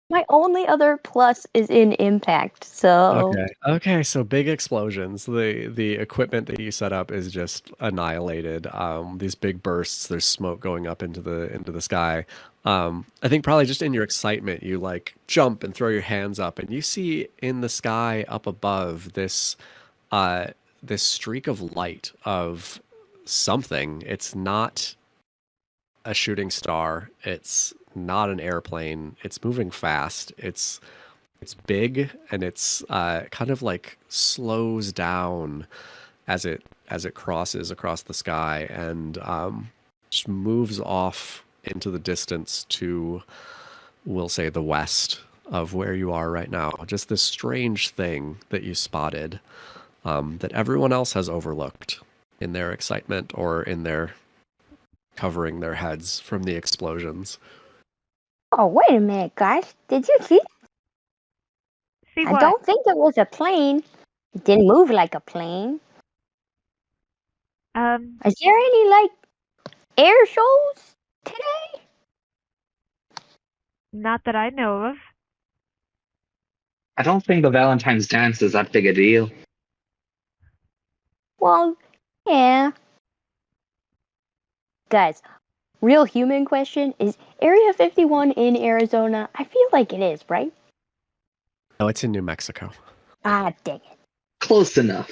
My only other plus is in impact, so Okay, so big explosions. The equipment that you set up is just annihilated. These big bursts, there's smoke going up into the sky. I think probably just in your excitement, you like jump and throw your hands up, and you see in the sky up above this streak of light of something. It's not a shooting star. It's not an airplane. It's moving fast. It's It's big, and it's kind of like slows down as it crosses across the sky, and just moves off into the distance to, we'll say, the west of where you are right now. Just this strange thing that you spotted, that everyone else has overlooked in their excitement or in their covering their heads from the explosions. Oh, wait a minute, guys. Did you see? See I what? don't think it was a plane. It didn't move like a plane. Is there any, like, air shows today? Not that I know of. I don't think the Valentine's dance is that big a deal. Well, yeah. Guys, real human question, is Area 51 in Arizona? I feel like it is, right? No, it's in New Mexico. Ah, dang it. Close enough.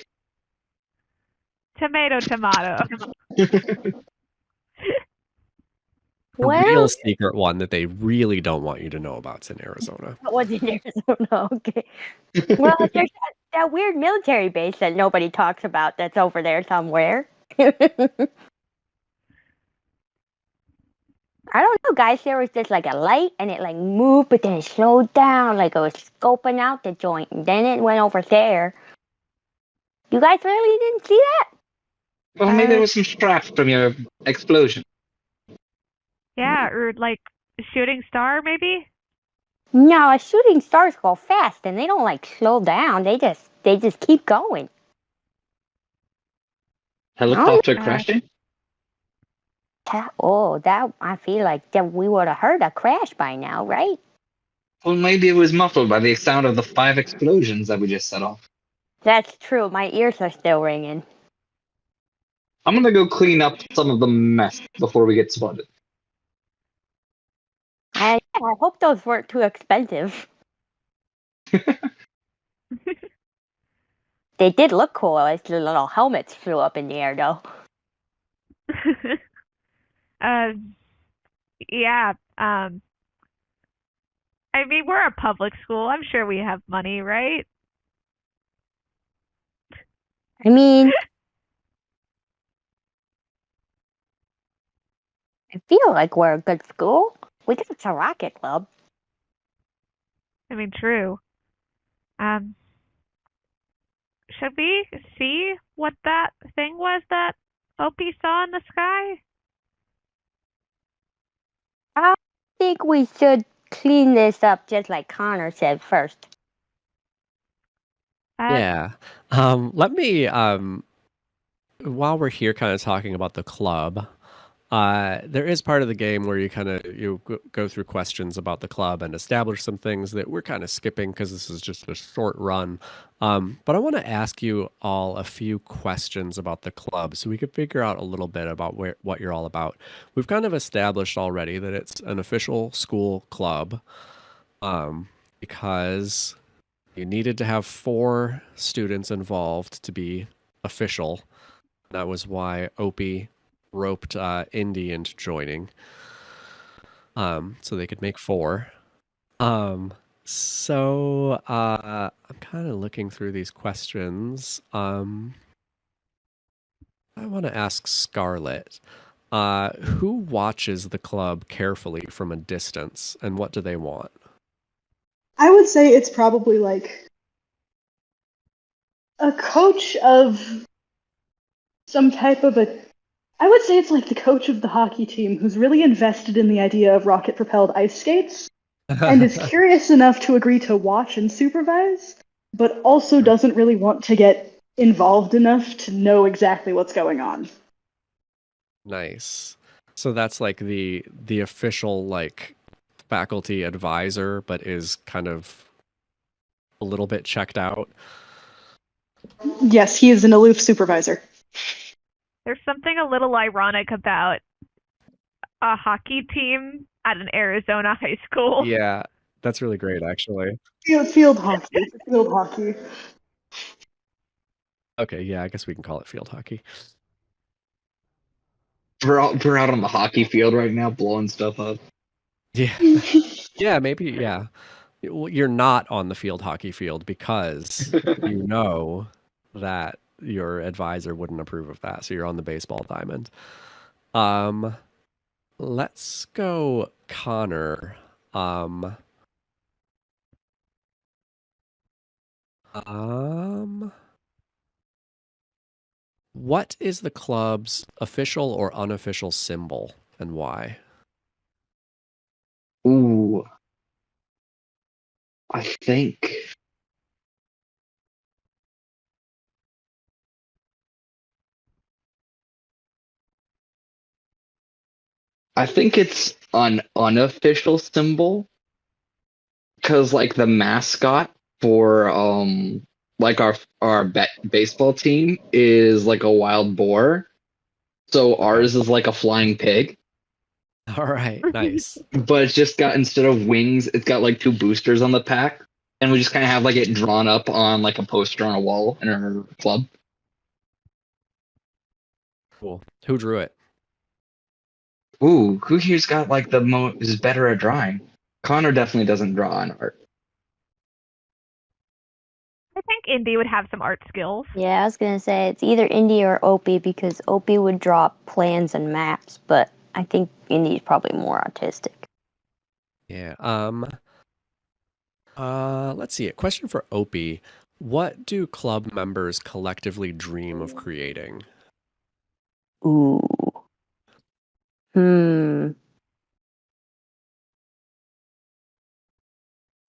Tomato, tomato. The Well, real secret one that they really don't want you to know about's in Arizona. it was in Arizona, okay. Well, there's that weird military base that nobody talks about that's over there somewhere. I don't know, guys. There was just like a light and it like moved, but then it slowed down, like it was scoping out the joint, and then it went over there. You guys really didn't see that? Well, maybe there was some scraps from your explosion. Yeah, or like a shooting star, maybe? No, shooting stars go fast and they don't like slow down. They just keep going. Helicopter crashing? That I feel like that we would have heard a crash by now, right? Well, maybe it was muffled by the sound of the 5 explosions that we just set off. That's true. My ears are still ringing. I'm gonna go clean up some of the mess before we get spotted. I hope those weren't too expensive. They did look cool as the little helmets flew up in the air, though. Yeah. I mean, we're a public school. I'm sure we have money, right? I mean, I feel like we're a good school. We got a rocket club. I mean, true. Should we see what that thing was that Opie saw in the sky? I think we should clean this up just like Connor said first. Yeah. Let me, while we're here kind of talking about the club, there is part of the game where you go through questions about the club and establish some things that we're kind of skipping because this is just a short run. But I want to ask you all a few questions about the club so we could figure out a little bit about what you're all about. We've kind of established already that it's an official school club, because you needed to have 4 students involved to be official. That was why Opie roped Indy into joining, so they could make 4. So I'm kind of looking through these questions. I want to ask Scarlett, who watches the club carefully from a distance, and what do they want? I would say it's probably like a coach of some type of a. I would say it's like the coach of the hockey team who's really invested in the idea of rocket-propelled ice skates and is curious enough to agree to watch and supervise, but also doesn't really want to get involved enough to know exactly what's going on. Nice. So that's like the official like faculty advisor, but is kind of a little bit checked out. Yes, he is an aloof supervisor. There's something a little ironic about a hockey team at an Arizona high school. Yeah, that's really great, actually. Field hockey. Field hockey. Okay, yeah, I guess we can call it field hockey. We're out on the hockey field right now, blowing stuff up. Yeah, yeah, maybe, yeah. You're not on the field hockey field because you know that your advisor wouldn't approve of that. So you're on the baseball diamond. Let's go Connor. Um, what is the club's official or unofficial symbol and why? Ooh, I think it's an unofficial symbol because like the mascot for like our baseball team is like a wild boar. So Okay. ours is like a flying pig, All right, nice. but it's just got instead of wings, it's got like two boosters on the pack, and we just kind of have like it drawn up on like a poster on a wall in our club. Cool. Who drew it? Ooh, who here's got like the most is better at drawing? Connor definitely doesn't draw in art. I think Indy would have some art skills. Yeah, I was gonna say it's either Indy or Opie because Opie would draw plans and maps, but I think Indy's probably more autistic. Yeah. Let's see. A question for Opie. What do club members collectively dream of creating? Ooh.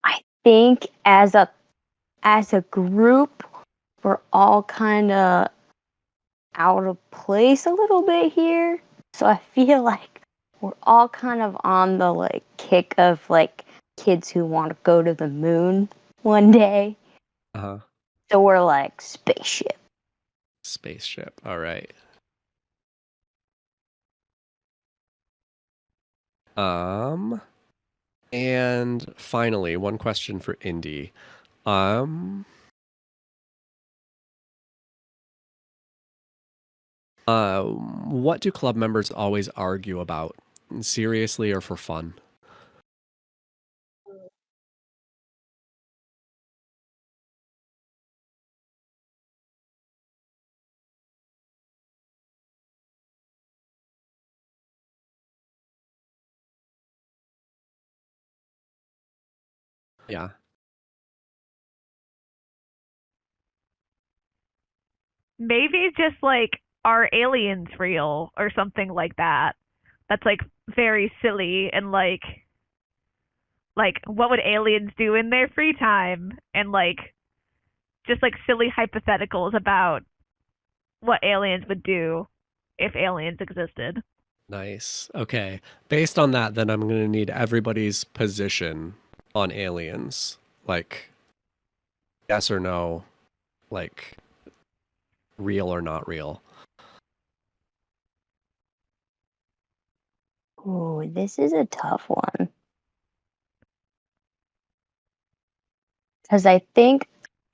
I think as a group, we're all kind of out of place a little bit here. So I feel like we're all kind of on the like kick of like kids who want to go to the moon one day. Uh-huh. So we're like spaceship. Spaceship. All right. And finally, one question for Indy. What do club members always argue about, seriously or for fun? Yeah. Maybe just like, are aliens real or something like that? That's like very silly and like what would aliens do in their free time and like just like silly hypotheticals about what aliens would do if aliens existed. Nice. Okay. Based on that, then I'm going to need everybody's position on aliens. Like, yes or no, like, real or not real. Ooh, this is a tough one. Because I think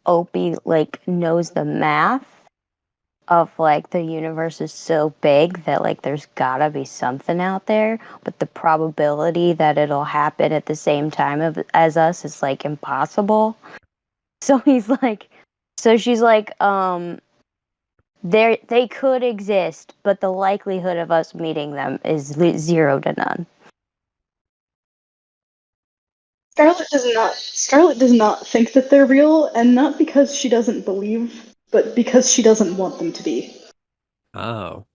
Opie like knows the math of like the universe is so big that like there's gotta be something out there, but the probability that it'll happen at the same time as us is like impossible. So he's like, so she's like, they could exist, but the likelihood of us meeting them is 0 to none. Scarlett does not think that they're real, and not because she doesn't believe, but because she doesn't want them to be. Oh.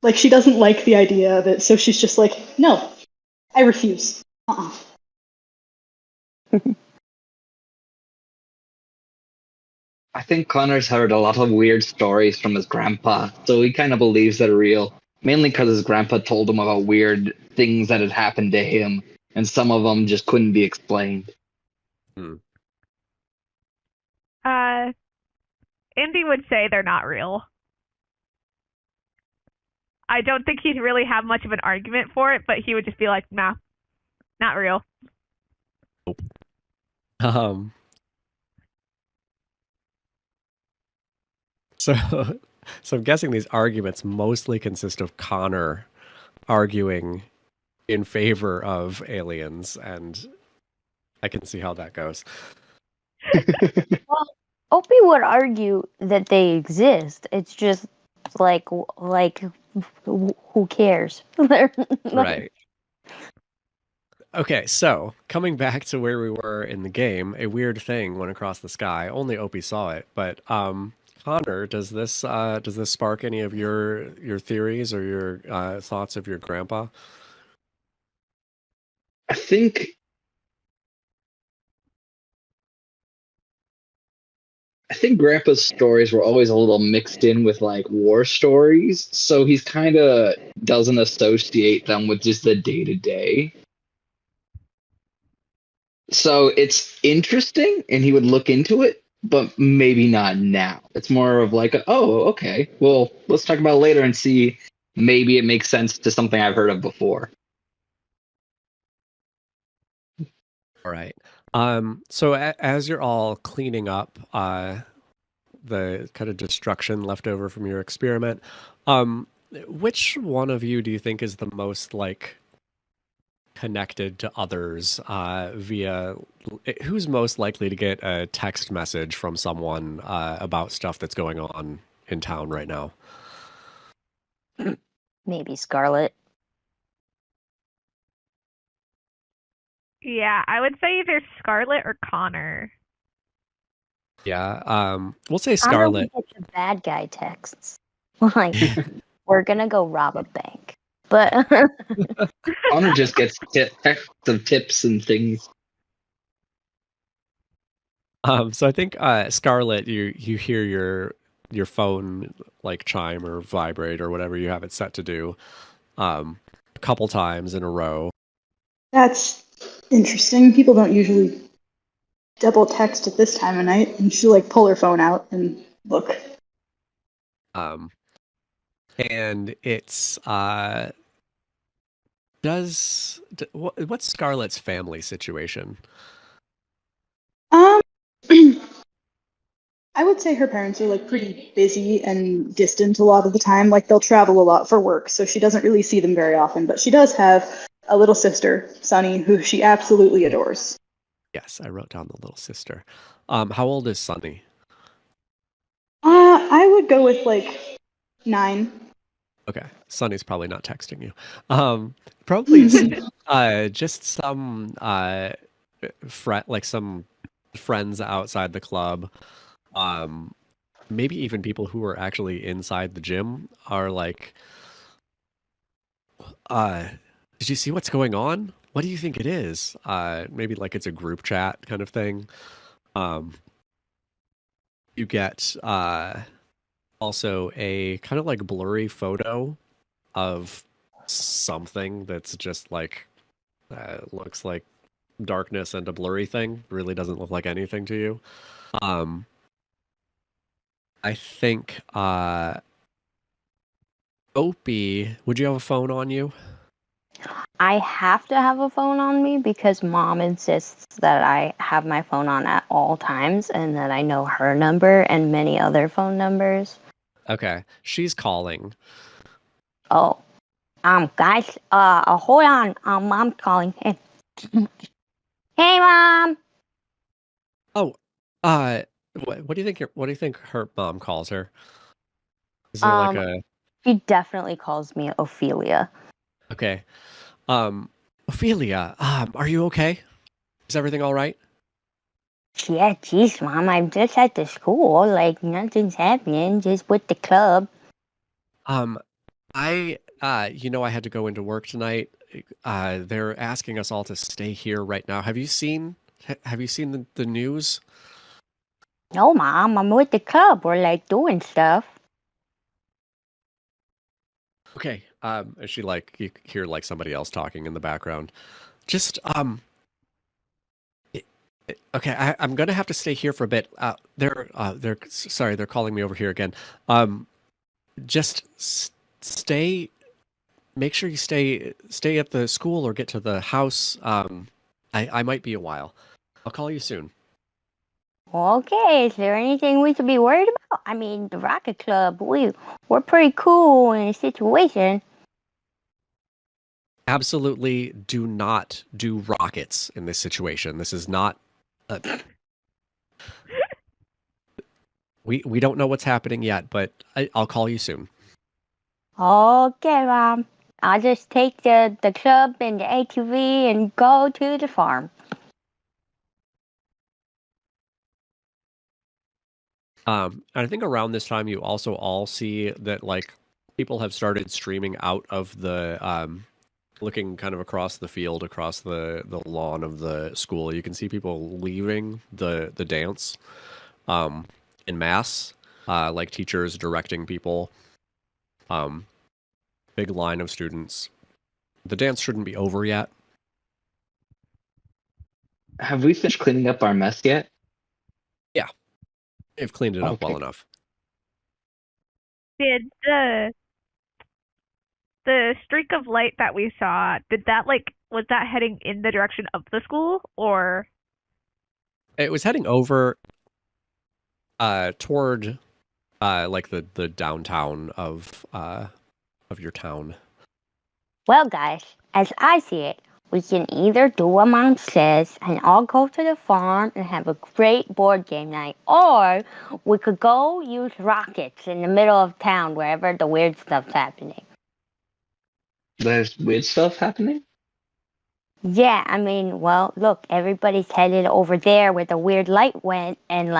Like, she doesn't like the idea of it, so she's just like, no, I refuse. I think Connor's heard a lot of weird stories from his grandpa, so he kind of believes they're real. Mainly because his grandpa told him about weird things that had happened to him, and some of them just couldn't be explained. Indy would say they're not real. I don't think he'd really have much of an argument for it, but he would just be like, nah, not real. Um, so, so I'm guessing these arguments mostly consist of Connor arguing in favor of aliens and I can see how that goes. Well, Opie would argue that they exist. It's just like who cares? Right. Okay, so coming back to where we were in the game, a weird thing went across the sky. Only Opie saw it, but Connor, does this spark any of your theories or your thoughts of your grandpa? I think I think Grandpa's stories were always a little mixed in with like war stories, so he's kind of doesn't associate them with just the day to day. So it's interesting, and he would look into it, but maybe not now. It's more of like, oh, okay, well, let's talk about it later and see. Maybe it makes sense to something I've heard of before. All right. So as you're all cleaning up the kind of destruction left over from your experiment, um, which one of you do you think is the most like connected to others via who's most likely to get a text message from someone about stuff that's going on in town right now? Maybe Scarlett. Yeah, I would say either Scarlett or Connor. Yeah, we'll say Connor would Scarlett. get the bad guy texts. Like, we're gonna go rob a bank. But Connor just gets some tips and things. So I think Scarlett, you hear your phone like chime or vibrate or whatever you have it set to do, a couple times in a row. That's interesting. People don't usually double text at this time of night, and she'll like pull her phone out and look. And it's what's Scarlett's family situation? Um, I would say her parents are like pretty busy and distant a lot of the time. Like they'll travel a lot for work, so she doesn't really see them very often. But she does have a little sister, Sunny, who she absolutely adores. Yes, I wrote down the little sister. How old is Sunny? I would go with like 9. Okay, Sunny's probably not texting you. Probably just some like some friends outside the club. Maybe even people who are actually inside the gym are like, did you see what's going on? What do you think it is? Maybe like it's a group chat kind of thing. You get also a kind of like blurry photo of something that's just like looks like darkness and a blurry thing. Really doesn't look like anything to you. I think Opie, would you have a phone on you? I have to have a phone on me because Mom insists that I have my phone on at all times and that I know her number and many other phone numbers. Okay, she's calling. Oh, guys, hold on. Mom's calling. Hey, hey, Mom. Oh, what do you think? What do you think her mom calls her? Is there like a She definitely calls me Ophelia. okay? Ophelia, are you okay? Is everything all right? Yeah, geez, Mom, I'm just at the school. Like, nothing's happening, just with the club. I I had to go into work tonight. They're asking us all to stay here right now. Have you seen the news? No, Mom, I'm with the club. We're, like, doing stuff. Okay. Is she like you hear like somebody else talking in the background? Just okay. I'm gonna have to stay here for a bit. They're sorry. They're calling me over here again. Just stay. Make sure you stay at the school or get to the house. I might be a while. I'll call you soon. Okay, is there anything we should be worried about? I mean, the Rocket Club, we're pretty cool in a situation. absolutely do not do rockets in this situation. This is not. We don't know what's happening yet, but I'll call you soon. Okay, Mom. I'll just take the club and the ATV and go to the farm. And I think around this time, you also all see that like people have started streaming out of the looking kind of across the field, across the lawn of the school. You can see people leaving the dance in mass, like teachers directing people. Big line of students. The dance shouldn't be over yet. Have we finished cleaning up our mess yet? Yeah, they've cleaned it up Okay. well enough. Did the streak of light that we saw, was that heading in the direction of the school, or? It was heading over toward like the downtown of your town. Well, guys, as I see it, we can either do what Mom says and all go to the farm and have a great board game night, or we could go use rockets in the middle of town wherever the weird stuff's happening. There's weird stuff happening? Yeah, I mean, well, look, everybody's headed over there where the weird light went, and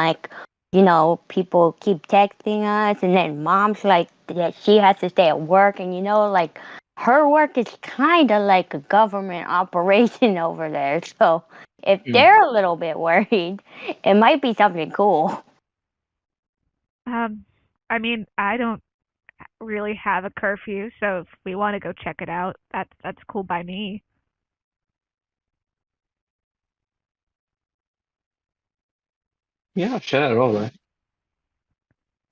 people keep texting us, and then Mom's like that she has to stay at work, and like her work is kind of like a government operation over there. So if they're a little bit worried, it might be something cool. I mean, I don't really have a curfew, so if we want to go check it out, that's cool by me. Yeah, sure, all right.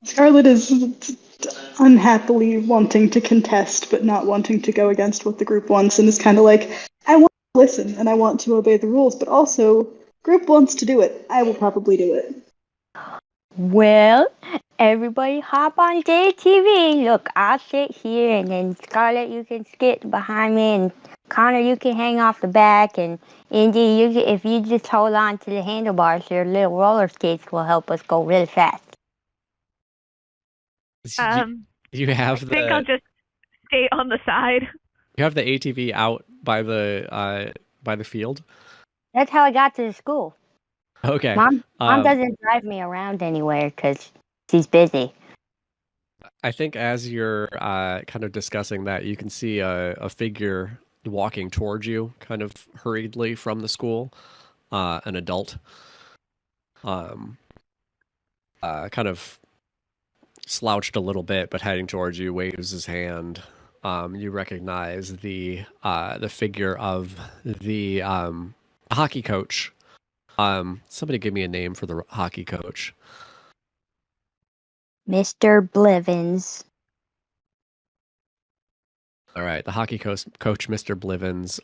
Scarlett is unhappily wanting to contest, but not wanting to go against what the group wants, and is kind of like, I want to listen and I want to obey the rules, but also, group wants to do it. I will probably do it. Well, everybody hop on JTV. Look, I'll sit here, and then Scarlett, you can skip behind me, and Connor, you can hang off the back, and Indy, if you just hold on to the handlebars, your little roller skates will help us go really fast. You have I think I'll just stay on the side. You have the ATV out by the field. That's how I got to the school. Okay. Mom doesn't drive me around anywhere because she's busy. I think as you're kind of discussing that, you can see a figure walking towards you, kind of hurriedly from the school. An adult, kind of slouched a little bit, but heading towards you, waves his hand. You recognize the figure of the hockey coach. Somebody give me a name for the hockey coach. Mr. Blivens. All right, the hockey coach, Mr. Blivens,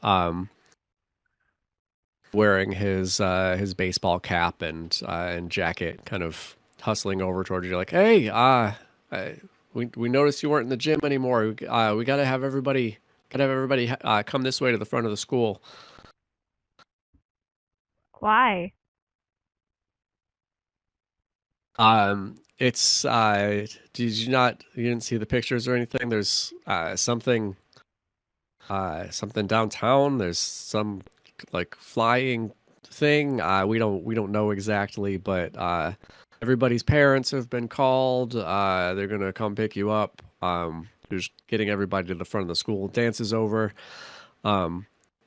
wearing his baseball cap and jacket, kind of hustling over towards you, like, "Hey, we noticed you weren't in the gym anymore. We gotta have everybody come this way to the front of the school." Why? It's you didn't see the pictures or anything? There's something downtown. There's some like flying thing. We don't know exactly, but everybody's parents have been called. They're gonna come pick you up. Just getting everybody to the front of the school. Dance is over.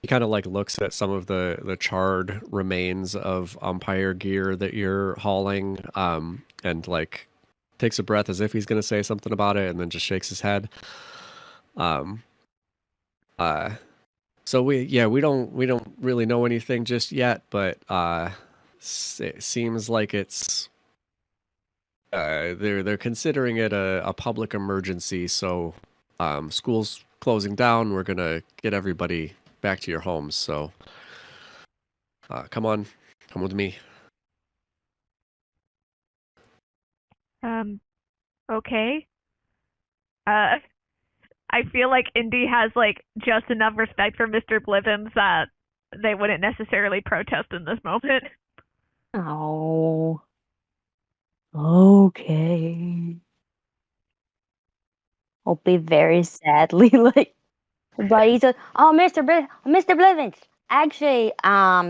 He kind of like looks at some of the charred remains of umpire gear that you're hauling, and like takes a breath as if he's going to say something about it, and then just shakes his head. So we don't really know anything just yet, but it seems like it's they're considering it a public emergency. So school's closing down. We're gonna get everybody back to your homes. So come with me. Okay. I feel like Indy has like just enough respect for Mr. Blivens that they wouldn't necessarily protest in this moment. Oh. Okay. I'll be very sadly like, but he said, "Oh, Mr. Blivens. Actually,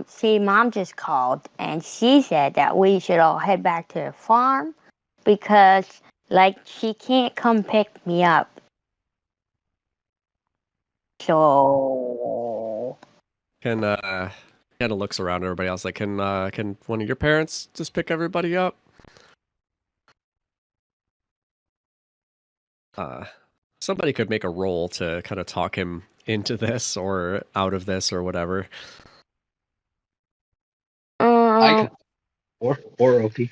see, Mom just called and she said that we should all head back to the farm because, like, she can't come pick me up. So, Can kind of looks around at everybody else like, can one of your parents just pick everybody up? Somebody could make a roll to kind of talk him into this or out of this or whatever. I can. Or Opie.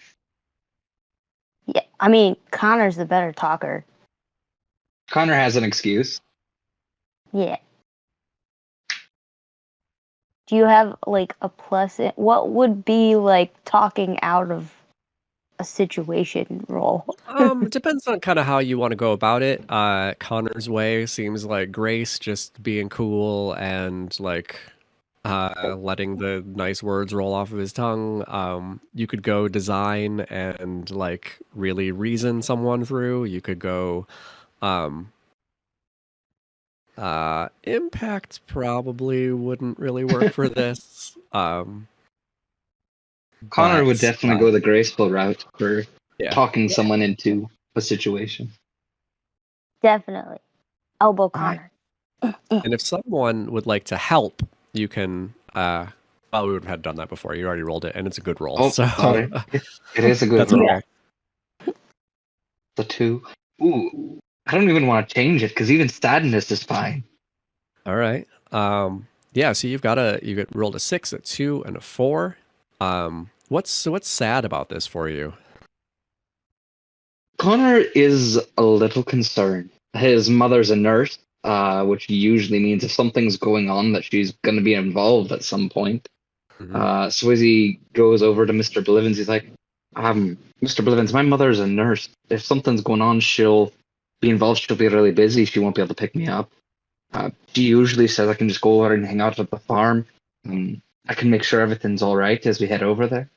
yeah, I mean, Connor's the better talker. Connor has an excuse. Yeah. Do you have like a plus? What would be like talking out of a situation role? Depends on kind of how you want to go about it. Connor's way seems like Grace just being cool and like letting the nice words roll off of his tongue. You could go design and like really reason someone through. You could go impact probably wouldn't really work for this. Connor would But definitely go the graceful route for yeah. talking someone into a situation. Definitely. Elbow All right. Connor. And if someone would like to help, you can well, we would have done that before. You already rolled it, and it's a good roll. Oh, So sorry. It is a good that's roll. okay. The 2. Ooh, I don't even want to change it because even sadness is fine. All right. Yeah, so you get rolled a 6, a 2, and a 4. What's sad about this for you? Connor is a little concerned. His mother's a nurse, which usually means if something's going on that she's going to be involved at some point. Mhm. So as he goes over to Mr. Blivens, he's like, Mr. Blivens, my mother's a nurse. If something's going on, she'll be involved. She'll be really busy. She won't be able to pick me up. She usually says I can just go over and hang out at the farm. I can make sure everything's all right as we head over there.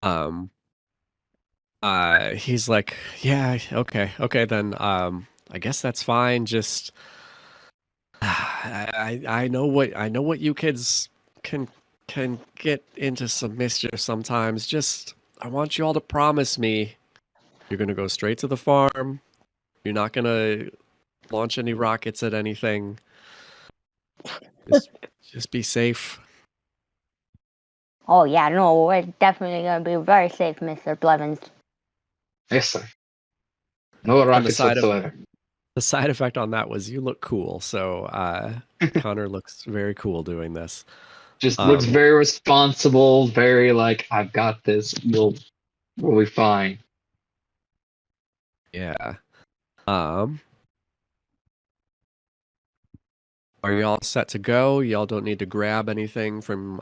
Um, he's like, yeah, okay then. I guess that's fine. Just I know what you kids can get into some mischief sometimes. Just I want you all to promise me you're gonna go straight to the farm. You're not gonna launch any rockets at anything. Just just be safe. Oh yeah, no, we're definitely gonna be very safe, Mr. Blevins. Yes, sir. No On the rockets side of whatsoever. the side effect on that was you look cool. So Connor looks very cool doing this. Just looks very responsible, very like, I've got this. We'll be fine. Yeah. Are you all set to go? Y'all don't need to grab anything from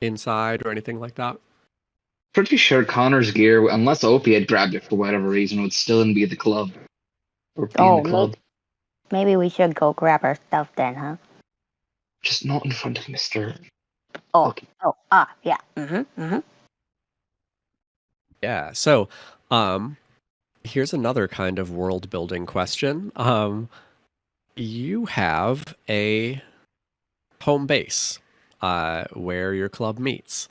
inside or anything like that? Pretty sure Connor's gear, unless Opie had grabbed it for whatever reason, would still be the club. Or be in the club. Maybe we should go grab our stuff then, huh? Just not in front of Mr. Yeah. Yeah. So, here's another kind of world building question. You have a home base where your club meets.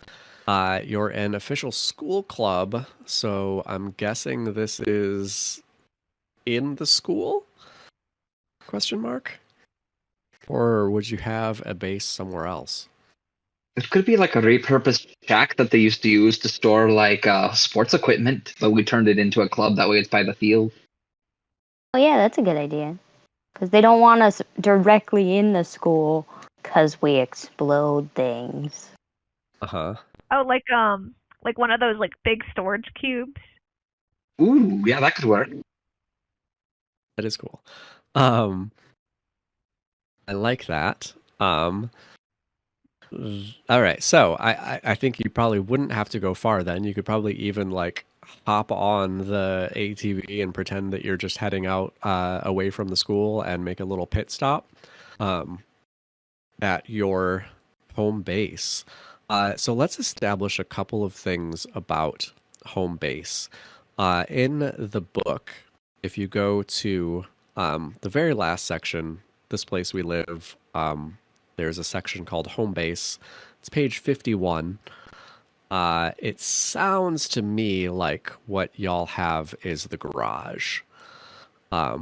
You're an official school club, so I'm guessing this is in the school? Question mark? Or would you have a base somewhere else? It could be like a repurposed shack that they used to use to store like sports equipment, but we turned it into a club. That way it's by the field. Oh yeah, that's a good idea. Because they don't want us directly in the school because we explode things. Uh-huh. Oh, like one of those like big storage cubes. Ooh, yeah, that could work. That is cool. I like that. All right, so I think you probably wouldn't have to go far then. You could probably even like hop on the ATV and pretend that you're just heading out away from the school and make a little pit stop at your home base. So let's establish a couple of things about home base. In the book, if you go to the very last section, This Place We Live, there's a section called Home Base. It's page 51. It sounds to me like what y'all have is the garage. A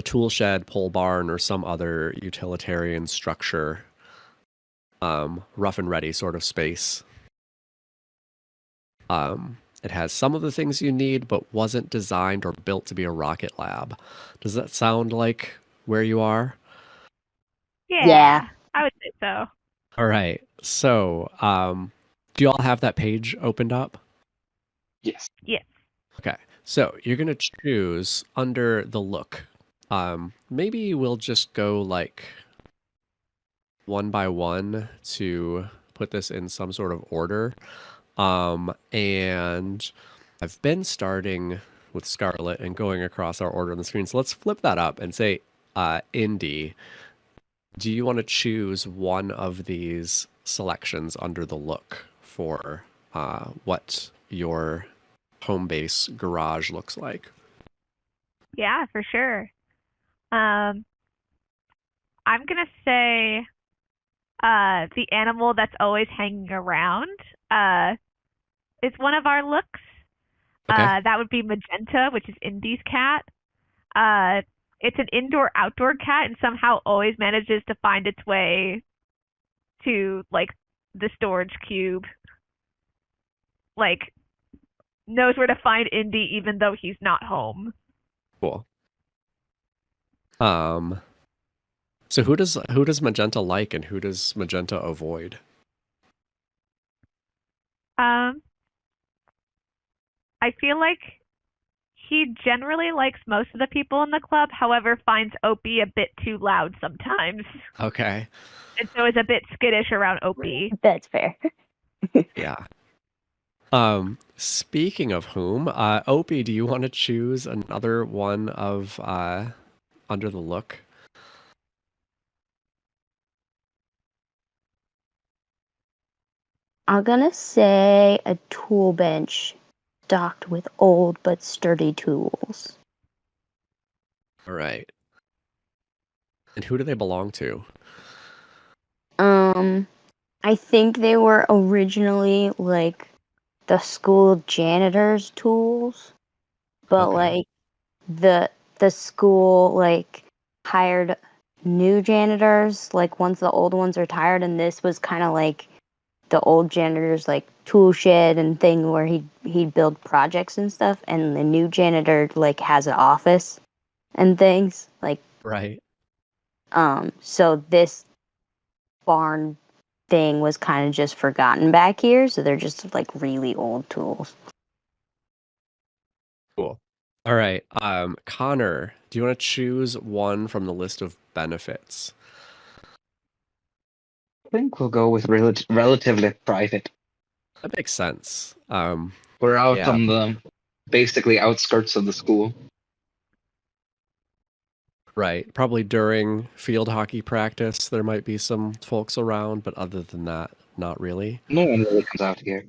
tool shed, pole barn, or some other utilitarian structure. Rough and ready sort of space. It has some of the things you need, but wasn't designed or built to be a rocket lab. Does that sound like where you are? Yeah. I would say so. All right. So, do you all have that page opened up? Yes. Yes. Okay. So you're gonna choose under the look. Maybe we'll just go like one by one to put this in some sort of order. And I've been starting with Scarlett and going across our order on the screen. So let's flip that up and say, Indy, do you want to choose one of these selections under the look for what your home base garage looks like? Yeah, for sure. I'm gonna say the animal that's always hanging around is one of our looks. Okay. That would be Magenta, which is Indy's cat. It's an indoor-outdoor cat and somehow always manages to find its way to, like, the storage cube. Like, knows where to find Indy even though he's not home. Cool. So who does Magenta like and who does Magenta avoid? I feel like he generally likes most of the people in the club, however, finds Opey a bit too loud sometimes. Okay. And so is a bit skittish around Opey. That's fair. Yeah. Speaking of whom, Opie, do you want to choose another one of under the look? I'm gonna say a tool bench stocked with old but sturdy tools. All right. And who do they belong to? I think they were originally like the school janitor's tools, but Okay. like the school like hired new janitors like once the old ones retired, and this was kind of like the old janitor's like tool shed and thing where he'd build projects and stuff, and the new janitor like has an office and things like Right. so this barn thing was kind of just forgotten back here, so they're just like really old tools. Cool. All right. Connor, do you want to choose one from the list of benefits? I think we'll go with relatively private. That makes sense. We're out Yeah. on the basically outskirts of the school. Right. Probably during field hockey practice, there might be some folks around, but other than that, not really. No one really comes out here.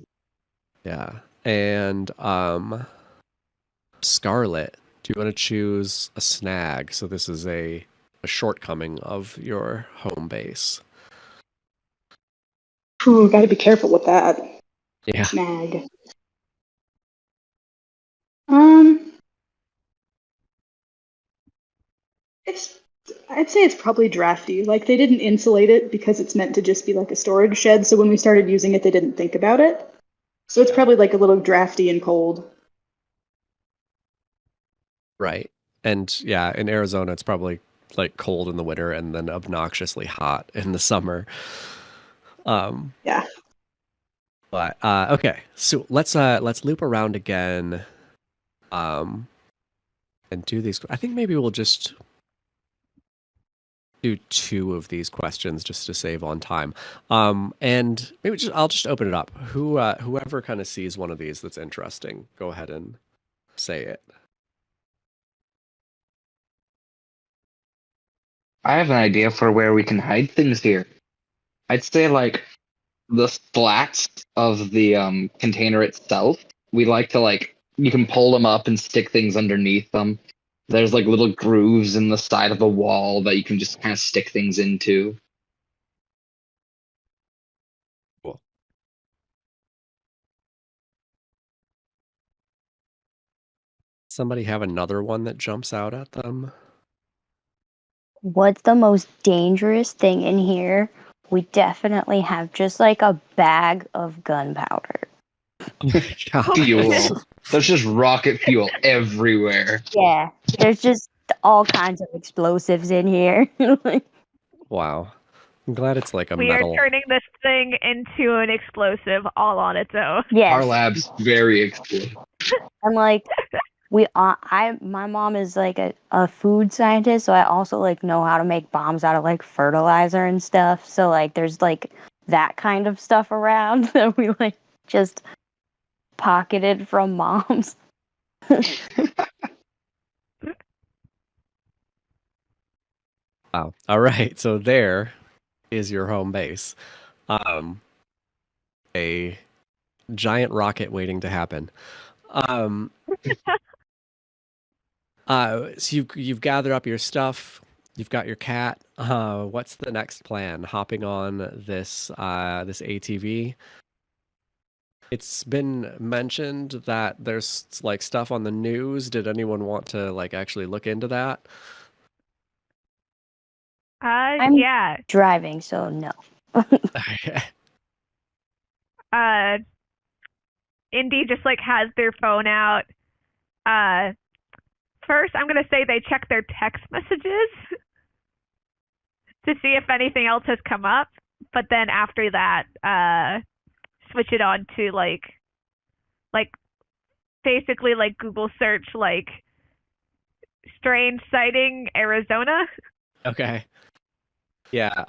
Yeah. And Scarlett, do you want to choose a snag? So this is a shortcoming of your home base. Ooh, gotta be careful with that. Yeah. Snag. I'd say it's probably drafty. Like they didn't insulate it because it's meant to just be like a storage shed. So when we started using it, they didn't think about it. So it's probably like a little drafty and cold. Right. And yeah, in Arizona, it's probably like cold in the winter and then obnoxiously hot in the summer. Yeah. But okay, so let's loop around again, and do these. I think maybe we'll just do 2 of these questions just to save on time. And maybe I'll just open it up. Whoever kind of sees one of these that's interesting, go ahead and say it. I have an idea for where we can hide things here. I'd say like the slats of the container itself. We like to like you can pull them up and stick things underneath them. There's like little grooves in the side of a wall that you can just kind of stick things into. Cool. Somebody have another one that jumps out at them? What's the most dangerous thing in here? We definitely have just like a bag of gunpowder. Fuel. There's just rocket fuel everywhere. Yeah, there's just all kinds of explosives in here. Wow. I'm glad it's like a We metal. are turning this thing into an explosive all on its own. Yes. Our lab's very explosive. I'm like, my mom is like a food scientist, so I also like know how to make bombs out of like fertilizer and stuff. So like, there's like that kind of stuff around that we like just pocketed from moms. Wow. All right. So there is your home base. A giant rocket waiting to happen. So you've gathered up your stuff. You've got your cat. What's the next plan? Hopping on this ATV. It's been mentioned that there's like stuff on the news. Did anyone want to like actually look into that? Yeah. Driving, so no. Indy just like has their phone out. First, I'm gonna say they check their text messages to see if anything else has come up. But then after that, switch it on to like basically like Google search like strange sighting Arizona. Okay. Yeah.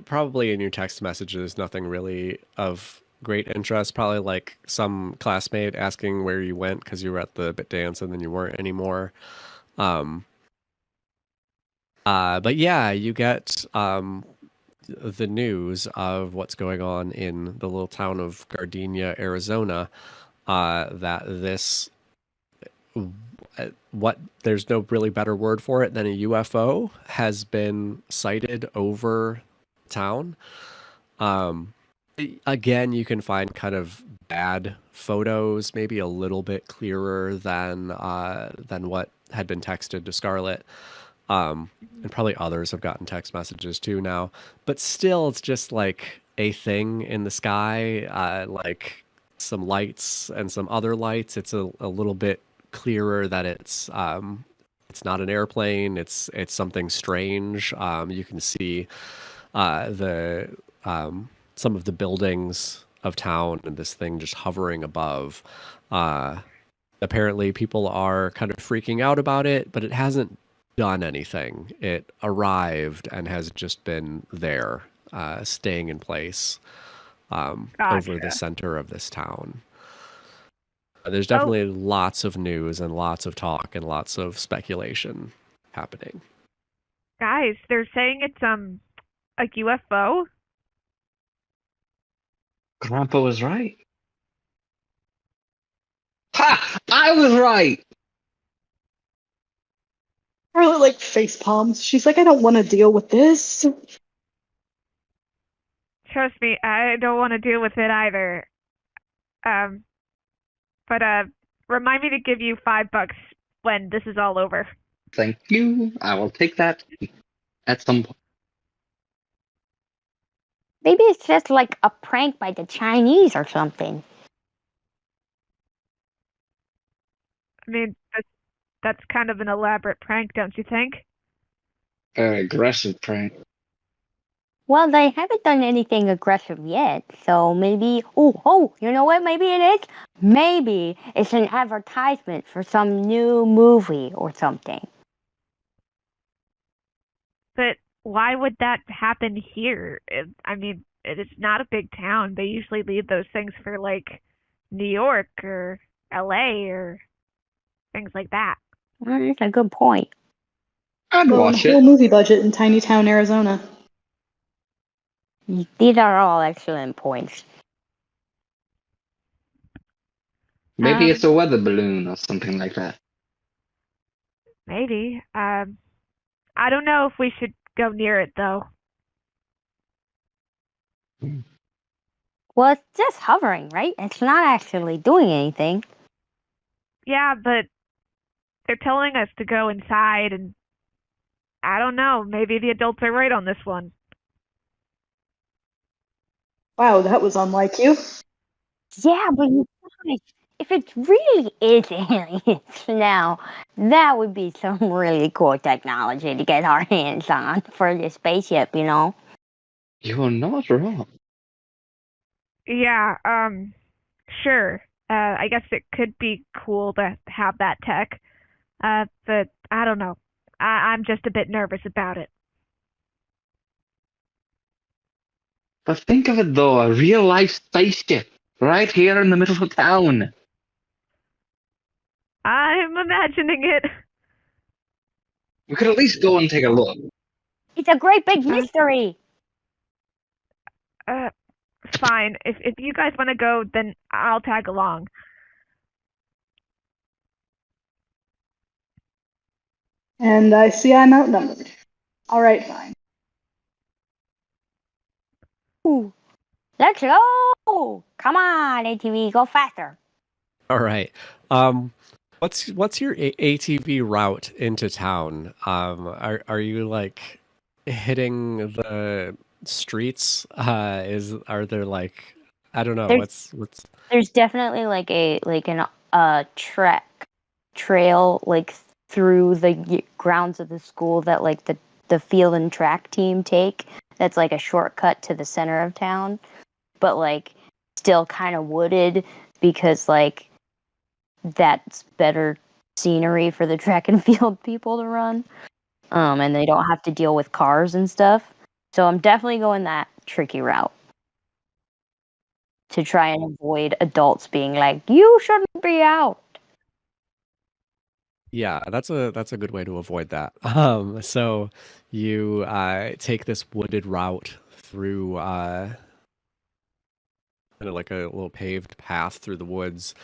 Probably in your text messages, nothing really of great interest. Probably like some classmate asking where you went because you were at the bit dance and then you weren't anymore. But yeah, you get the news of what's going on in the little town of Gardenia, Arizona. That this there's no really better word for it than a UFO has been sighted over town. Again, you can find kind of bad photos, maybe a little bit clearer than what had been texted to Scarlett. And probably others have gotten text messages too now. But still, it's just like a thing in the sky, like some lights and some other lights. It's a little bit clearer that it's not an airplane. It's something strange. You can see the some of the buildings of town and this thing just hovering above. Apparently, people are kind of freaking out about it, but it hasn't done anything. It arrived and has just been there, staying in place over the center of this town. There's definitely lots of news and lots of talk and lots of speculation happening. Guys, they're saying it's a UFO. Grandpa was right. Ha! I was right! Scarlett like face palms. She's like, I don't want to deal with this. Trust me, I don't want to deal with it either. But remind me to give you $5 when this is all over. Thank you. I will take that at some point. Maybe it's just like a prank by the Chinese or something. I mean, that's kind of an elaborate prank, don't you think? Aggressive prank. Well, they haven't done anything aggressive yet, so maybe... Oh, you know what maybe it is? Maybe it's an advertisement for some new movie or something. But why would that happen here? I mean, it's not a big town. They usually leave those things for like New York or LA or things like that. That's a good point. I'd Well, and a watch whole it. movie budget in tiny town Arizona. These are all excellent points. Maybe it's a weather balloon or something like that. Maybe. I don't know if we should go near it though. Well, it's just hovering, right? It's not actually doing anything. Yeah, but they're telling us to go inside, and I don't know. Maybe the adults are right on this one. Wow, that was unlike you. Yeah, but you guys, if it really is aliens now, that would be some really cool technology to get our hands on for the spaceship, you know? You're not wrong. Yeah, sure. I guess it could be cool to have that tech. But I don't know. I'm just a bit nervous about it. But think of it though, a real life spaceship right here in the middle of town. I'm imagining it. We could at least go and take a look. It's a great big mystery. Fine. If you guys want to go, then I'll tag along. And I see I'm outnumbered. All right, fine. Ooh. Let's go! Come on, ATV, go faster. All right. What's your ATV route into town? Are you like hitting the streets? Are there like I don't know There's- what's There's definitely like an trail like through the grounds of the school that like the field and track team take. That's like a shortcut to the center of town, but like still kind of wooded because like that's better scenery for the track and field people to run. And they don't have to deal with cars and stuff. So I'm definitely going that tricky route to try and avoid adults being like, "You shouldn't be out." Yeah, that's a good way to avoid that. So you take this wooded route through kind of like a little paved path through the woods.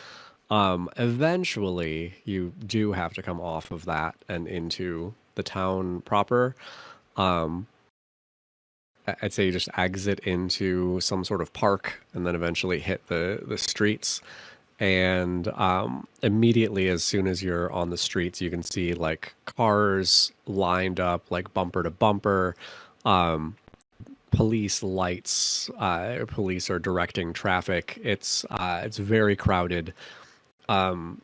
Eventually, you do have to come off of that and into the town proper. Um, I'd say you just exit into some sort of park and then eventually hit the streets. And immediately, as soon as you're on the streets, you can see like cars lined up, like bumper to bumper. Police lights. Police are directing traffic. It's very crowded.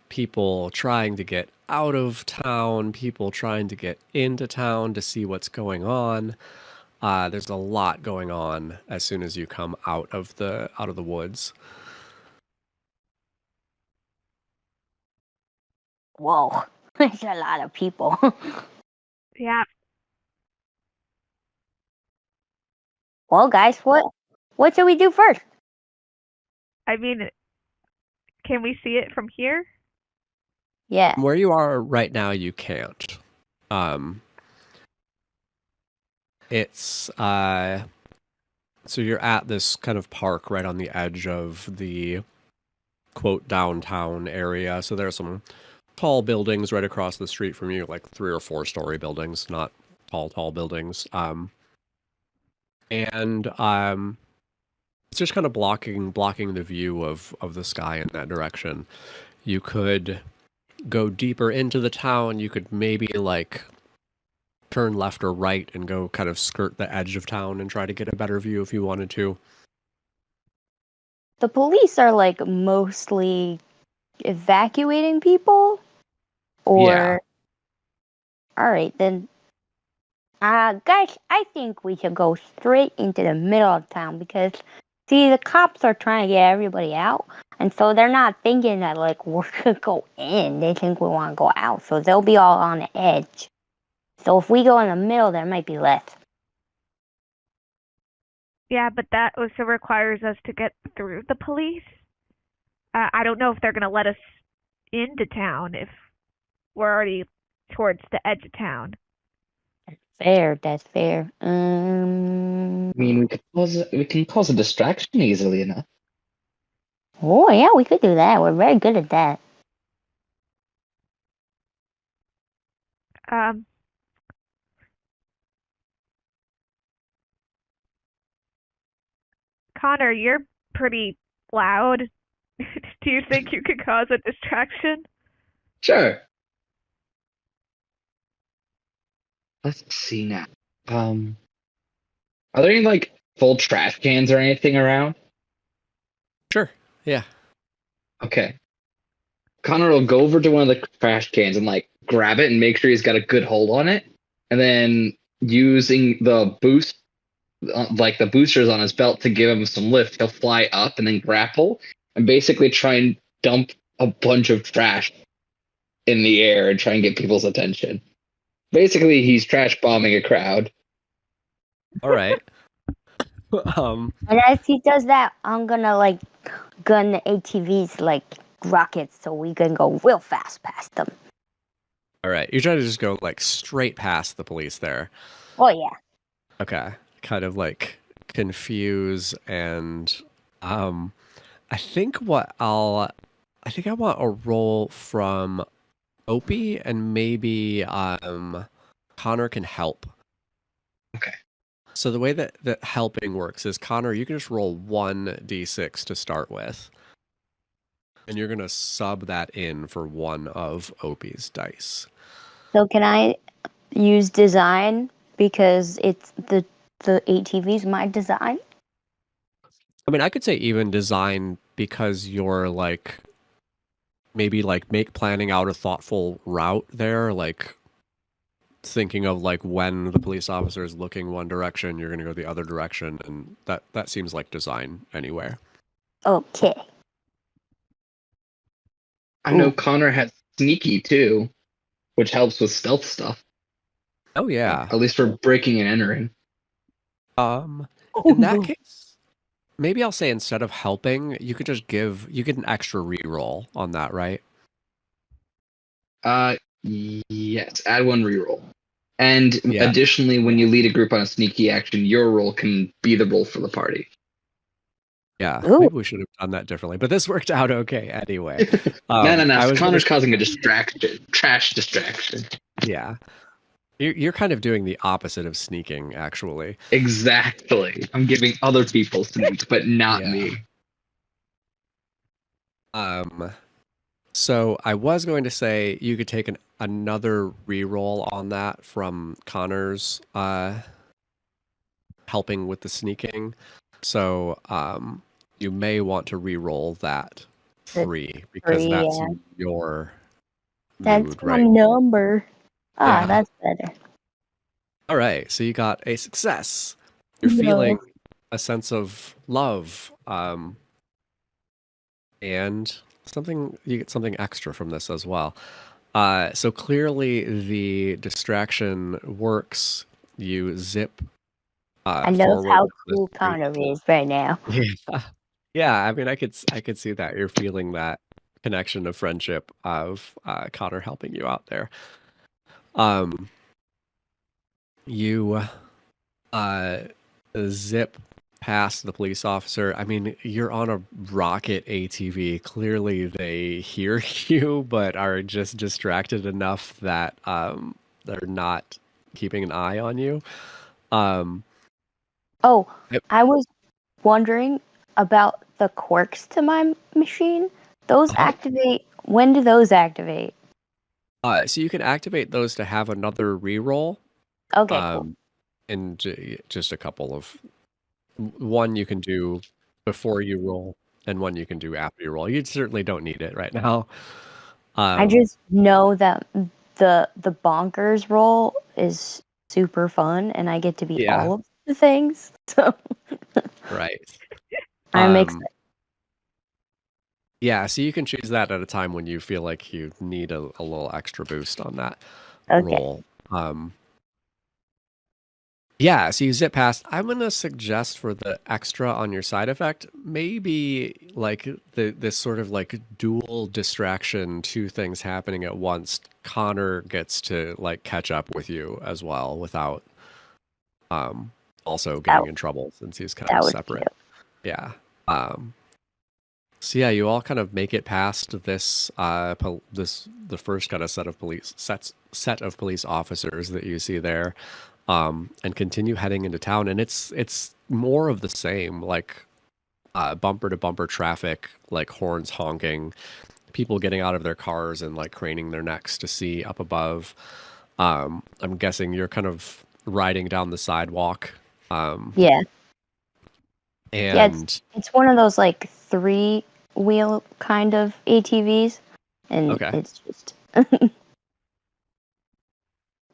People trying to get out of town, people trying to get into town to see what's going on. There's a lot going on as soon as you come out of the woods. Whoa, there's a lot of people. Yeah. Well, guys, what should we do first? I mean, can we see it from here? Yeah. Where you are right now, you can't. It's so you're at this kind of park right on the edge of the quote downtown area. So there are some tall buildings right across the street from you, like 3 or 4 story buildings, not tall buildings. And it's just kind of blocking the view of the sky in that direction. You could go deeper into the town. You could maybe like turn left or right and go kind of skirt the edge of town and try to get a better view if you wanted to. The police are like mostly evacuating people, or Yeah. All right then. Guys, I think we should go straight into the middle of town because, see, the cops are trying to get everybody out, and so they're not thinking that like we're gonna go in. They think we want to go out, so they'll be all on the edge. So if we go in the middle, there might be less. Yeah, but that also requires us to get through the police. I don't know if they're going to let us into town if we're already towards the edge of town. Fair, that's fair. I mean, we can cause a distraction easily enough. Oh yeah, we could do that. We're very good at that. Connor, you're pretty loud. Do you think you could cause a distraction? Sure. Let's see now. Are there any like full trash cans or anything around? Sure. Yeah. Okay. Connor will go over to one of the trash cans and like grab it and make sure he's got a good hold on it, and then using the boost, like the boosters on his belt to give him some lift, he'll fly up and then grapple and basically try and dump a bunch of trash in the air and try and get people's attention. Basically, he's trash bombing a crowd. All right. And as he does that, I'm gonna like gun the ATVs like rockets so we can go real fast past them. All right. You're trying to just go like straight past the police there. Oh yeah. Okay. Kind of like confuse and I think I want a roll from Opey and maybe Connor can help. Okay. So the way that helping works is Connor, you can just roll 1d6 to start with. And you're gonna sub that in for one of Opie's dice. So can I use design because it's the ATV's my design? I mean, I could say even design because you're like maybe like planning out a thoughtful route there, like thinking of like when the police officer is looking one direction, you're gonna go the other direction, and that seems like design anywhere. Okay. I know Connor has sneaky too, which helps with stealth stuff. Oh yeah. At least for breaking and entering. In that case, maybe I'll say instead of helping, you could just you get an extra reroll on that, right? Yes, add one reroll. And additionally, when you lead a group on a sneaky action, your roll can be the roll for the party. Yeah, Ooh. maybe we should have done that differently, but this worked out okay anyway. No. Connor's causing a distraction, trash distraction. Yeah. You're kind of doing the opposite of sneaking, actually. Exactly. I'm giving other people sneak, but not me. So I was going to say you could take another reroll on that from Connor's helping with the sneaking. So you may want to reroll that 3 because that's your mood, my right? number. Yeah. That's better. All right, so you got a success. You're feeling a sense of love, and you get something extra from this as well. So clearly the distraction works. You zip. I know how cool Connor is right now. Yeah. I mean, I could see that you're feeling that connection of friendship of Connor helping you out there. You zip past the police officer. I mean, you're on a rocket ATV. Clearly they hear you, but are just distracted enough that they're not keeping an eye on you. I was wondering about the quirks to my machine. Those activate. When do those activate? So you can activate those to have another reroll. Okay, cool. And just a couple of one you can do before you roll, and one you can do after you roll. You certainly don't need it right now. I just know that the bonkers roll is super fun, and I get to be all of the things. So right. I'm excited. Yeah, so you can choose that at a time when you feel like you need a little extra boost on that roll. Yeah, so you zip past. I'm gonna suggest for the extra on your side effect, maybe like this sort of like dual distraction, two things happening at once. Connor gets to like catch up with you as well without also That getting in trouble since he's kind that of would be separate. Yeah. So yeah, you all kind of make it past this the first kind of set of police officers that you see there, and continue heading into town. And it's more of the same, like bumper to bumper traffic, like horns honking, people getting out of their cars and like craning their necks to see up above. I'm guessing you're kind of riding down the sidewalk, Yeah. Yeah, and it's one of those like 3-wheel kind of ATVs, and okay. it's just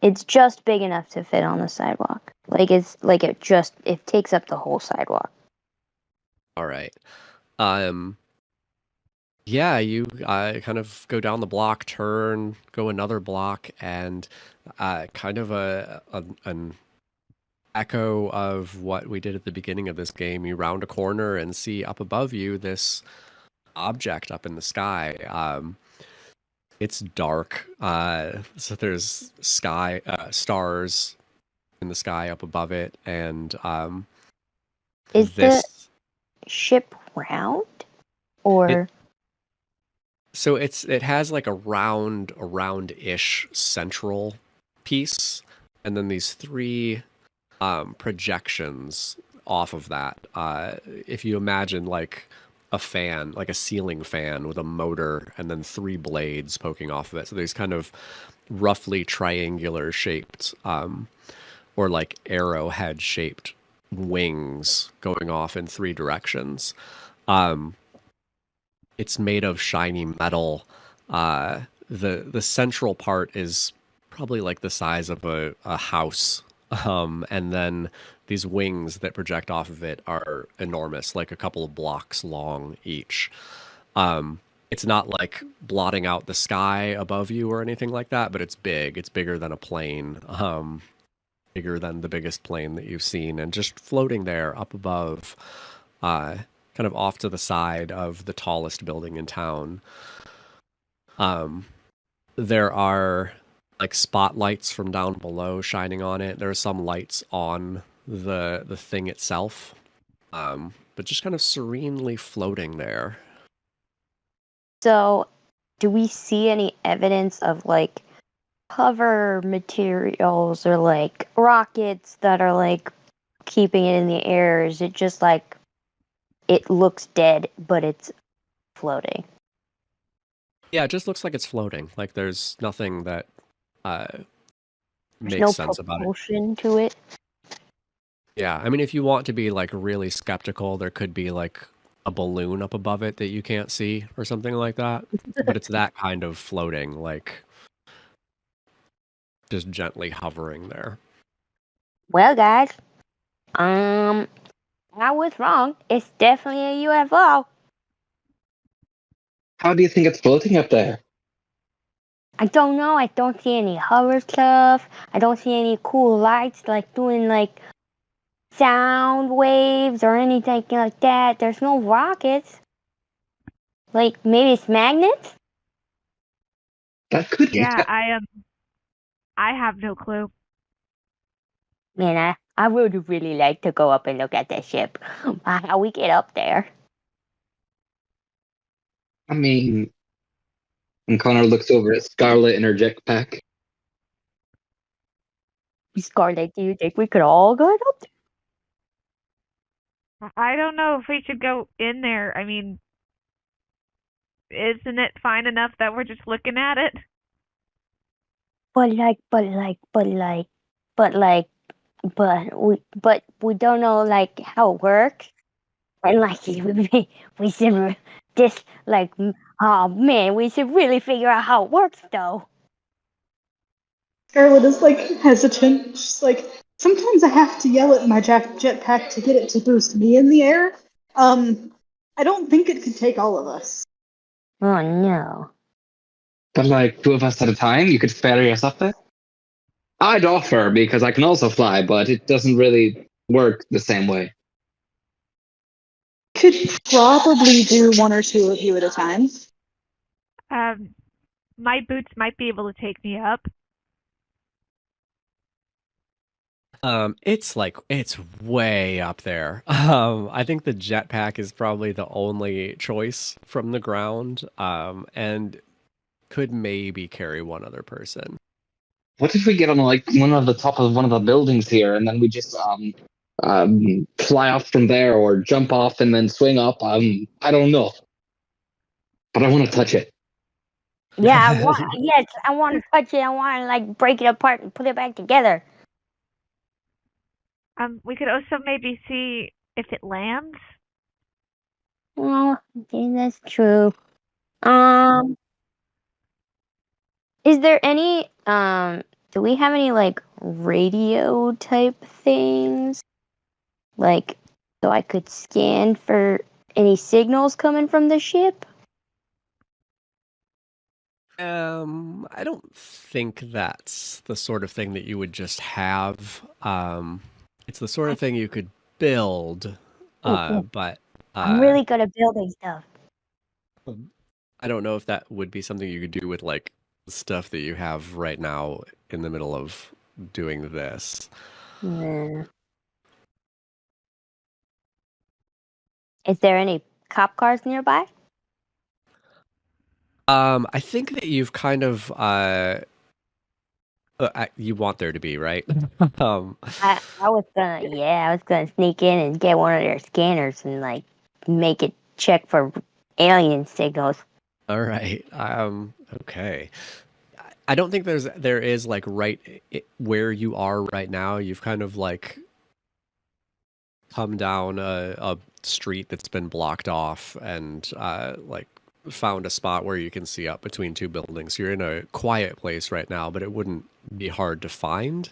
it's just big enough to fit on the sidewalk. Like it takes up the whole sidewalk. All right. Um, yeah, you kind of go down the block, turn, go another block, and kind of an echo of what we did at the beginning of this game. You round a corner and see up above you this object up in the sky. It's dark, so there's stars in the sky up above it, and Is the this ship round or so it has like a round-ish central piece, and then these three projections off of that. If you imagine like a fan, like a ceiling fan with a motor and then three blades poking off of it. So these kind of roughly triangular shaped, or like arrowhead shaped wings going off in three directions. It's made of shiny metal. The central part is probably like the size of a house. And then these wings that project off of it are enormous, like a couple of blocks long each. It's not like blotting out the sky above you or anything like that, but it's big. It's bigger than a plane, bigger than the biggest plane that you've seen, and just floating there up above, kind of off to the side of the tallest building in town. There are like spotlights from down below shining on it. There are some lights on the thing itself, but just kind of serenely floating there. so? Do we see any evidence of like hover materials or like rockets that are like keeping it in the air? Is it just like it looks dead, but it's floating? Yeah, it just looks like it's floating. Like there's nothing that There's makes no sense about it. propulsion to it. Yeah, I mean, if you want to be like really skeptical, there could be like a balloon up above it that you can't see or something like that. But it's that kind of floating, like just gently hovering there. Well, guys, I was wrong. It's definitely a UFO. How do you think it's floating up there? I don't know. I don't see any hover stuff. I don't see any cool lights like doing like sound waves or anything like that. There's no rockets. Like maybe it's magnets? That could be. Yeah, I have no clue. Man, I would really like to go up and look at that ship. How we get up there? I mean, and Connor looks over at Scarlett in her jetpack. Scarlett, do you think we could all go up there? I don't know if we should go in there. I mean, isn't it fine enough that we're just looking at it? But we don't know like how it works. And like we should just like oh man, we should really figure out how it works though. Scarlett is like hesitant. She's like, sometimes I have to yell at my jetpack to get it to boost me in the air. I don't think it could take all of us. Oh no. But like 2 of us at a time, you could ferry us up there? I'd offer because I can also fly, but it doesn't really work the same way. Could probably do one or two of you at a time. My boots might be able to take me up. It's way up there. I think the jetpack is probably the only choice from the ground. And could maybe carry one other person. What if we get on like one of the top of one of the buildings here, and then we just fly off from there, or jump off and then swing up? I don't know, but I want to touch it. Yeah, yes, I want to touch it. I want to like break it apart and put it back together. We could also maybe see if it lands. Oh, okay, that's true. Is there any do we have any like radio type things? Like so I could scan for any signals coming from the ship? I don't think that's the sort of thing that you would just have. It's the sort of thing you could build, but I'm really good at building stuff. I don't know if that would be something you could do with like stuff that you have right now in the middle of doing this. Yeah. Is there any cop cars nearby? I think that you've kind of you want there to be, right? I was gonna sneak in and get one of their scanners and like make it check for alien signals. All right. Okay. I don't think there is like where you are right now. You've kind of like come down a street that's been blocked off and like found a spot where you can see up between two buildings. You're in a quiet place right now, but it wouldn't be hard to find.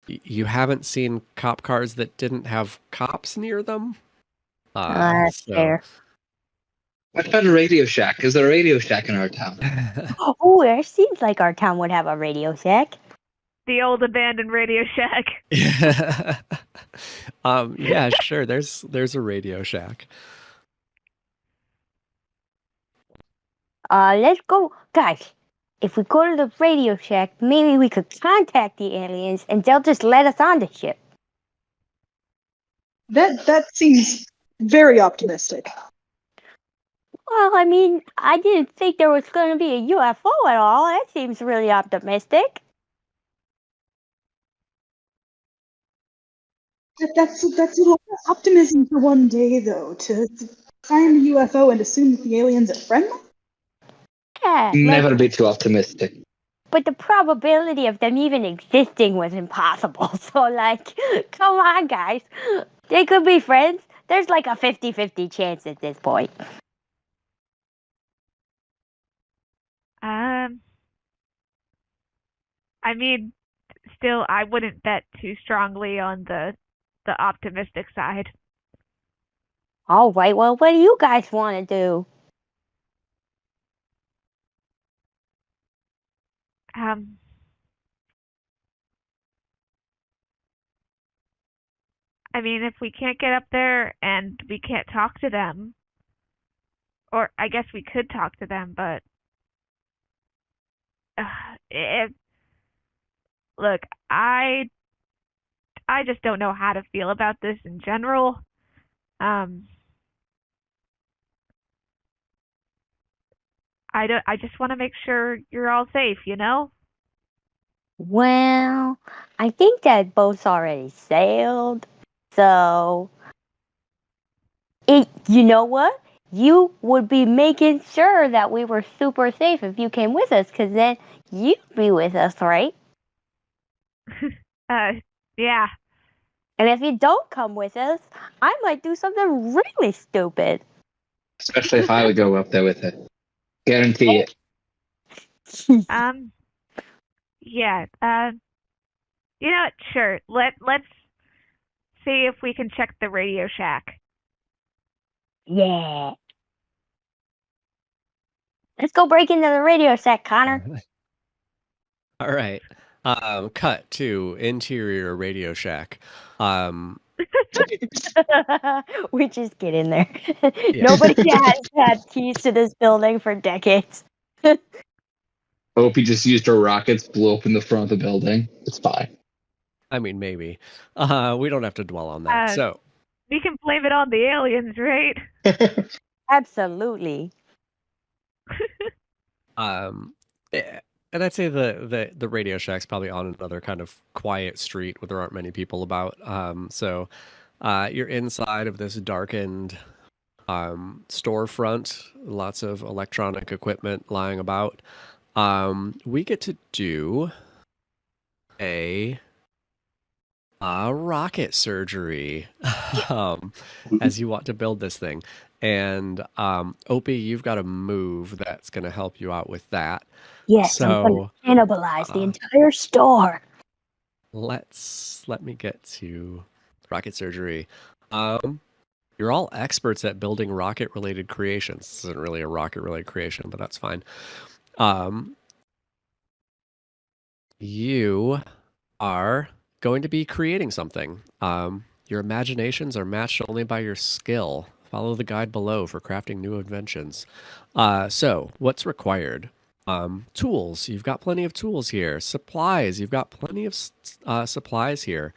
You haven't seen cop cars that didn't have cops near them. That's fair. What about a Radio Shack? Is there a Radio Shack in our town? Oh, it seems like our town would have a Radio Shack. The old abandoned Radio Shack. Yeah, sure. There's a Radio Shack. Let's go, guys. If we go to the Radio Shack, maybe we could contact the aliens and they'll just let us on the ship. That seems very optimistic. Well, I mean, I didn't think there was going to be a UFO at all. That seems really optimistic. That's a lot of optimism for one day, though, to find a UFO and assume that the aliens are friendly. Yeah, Never be too optimistic. But the probability of them even existing was impossible. So, like, come on, guys. They could be friends. There's like a 50-50 chance at this point. I mean, still, I wouldn't bet too strongly on the optimistic side. All right, well, what do you guys want to do? I mean, if we can't get up there and we can't talk to them, or I guess we could talk to them, but look, I just don't know how to feel about this in general. I just want to make sure you're all safe, you know? Well, I think that boat's already sailed. So, you know what? You would be making sure that we were super safe if you came with us, because then you'd be with us, right? Yeah. And if you don't come with us, I might do something really stupid. Especially if I would go up there with it. Guarantee it. Yeah. You know what? Sure. Let's see if we can check the Radio Shack. Yeah. Let's go break into the Radio Shack, Connor. All right. Cut to interior Radio Shack. We just get in there. Yeah. Nobody has had keys to this building for decades. Opie just used her rockets, blew open the front of the building. It's fine. I mean, maybe. We don't have to dwell on that. So, We can blame it on the aliens, right? Absolutely. and I'd say the Radio Shack's probably on another kind of quiet street where there aren't many people about. So you're inside of this darkened storefront, lots of electronic equipment lying about. We get to do a rocket surgery as you want to build this thing. And Opie, you've got a move that's going to help you out with that. Yes, I'm going to cannibalize the entire store. Let me get to rocket surgery. You're all experts at building rocket-related creations. This isn't really a rocket-related creation, but that's fine. You are going to be creating something. Your imaginations are matched only by your skill. Follow the guide below for crafting new inventions. So, what's required? Tools. You've got plenty of tools here. Supplies. You've got plenty of supplies here.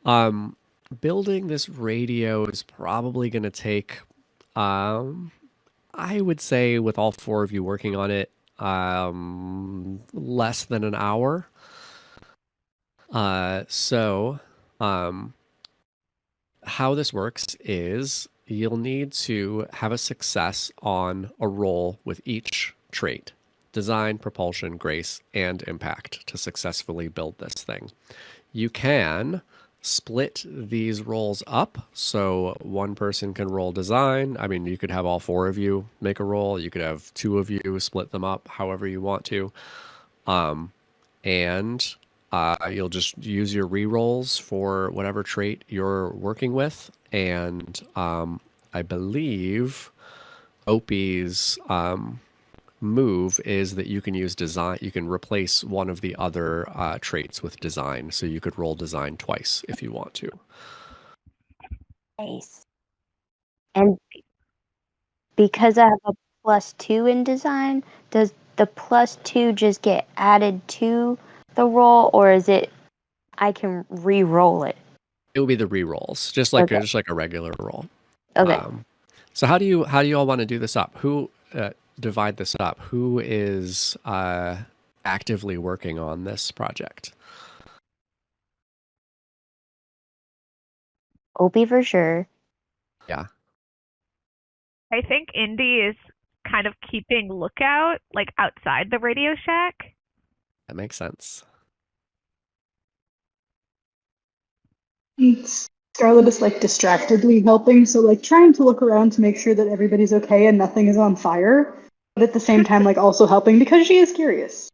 Building this radio is probably going to take, I would say, with all four of you working on it, less than an hour. How this works is you'll need to have a success on a roll with each trait: design, propulsion, grace, and impact to successfully build this thing. You can split these rolls up, so one person can roll design. I mean, you could have all four of you make a roll. You could have two of you split them up however you want to. You'll just use your re-rolls for whatever trait you're working with. And I believe Opie's move is that you can use design. You can replace one of the other traits with design. So you could roll design twice if you want to. Nice. And because I have a +2 in design, does the +2 just get added to the roll, or is it I can re-roll it? It will be the re-rolls, just like a regular roll. Okay. So how do you all want to do this up? Who divide this up? Who is actively working on this project? Opie for sure. Yeah. I think Indy is kind of keeping lookout, like outside the Radio Shack. That makes sense. Scarlett is like distractedly helping, so like trying to look around to make sure that everybody's okay and nothing is on fire, but at the same time like also helping because she is curious.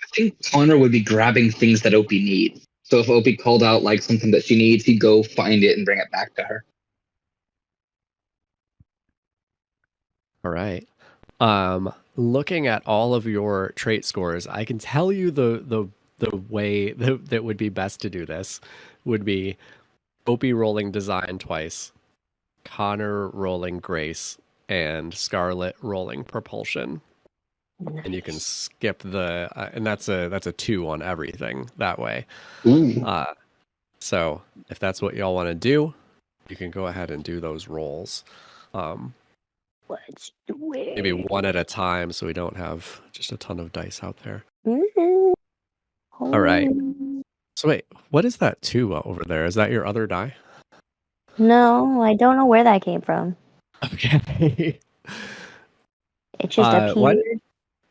I think Connor would be grabbing things that Opie needs. So if Opie called out like something that she needs, he'd go find it and bring it back to her. All right. Looking at all of your trait scores, I can tell you the way that would be best to do this would be Opie rolling design twice, Connor rolling grace, and Scarlett rolling propulsion. Nice. And you can skip the and that's a 2 on everything that way. Ooh. So if that's what y'all want to do, you can go ahead and do those rolls. Let's do it. Maybe one at a time so we don't have just a ton of dice out there. Mm-hmm. All right. So wait, what is that 2 over there? Is that your other die? No, I don't know where that came from. Okay. It just appeared.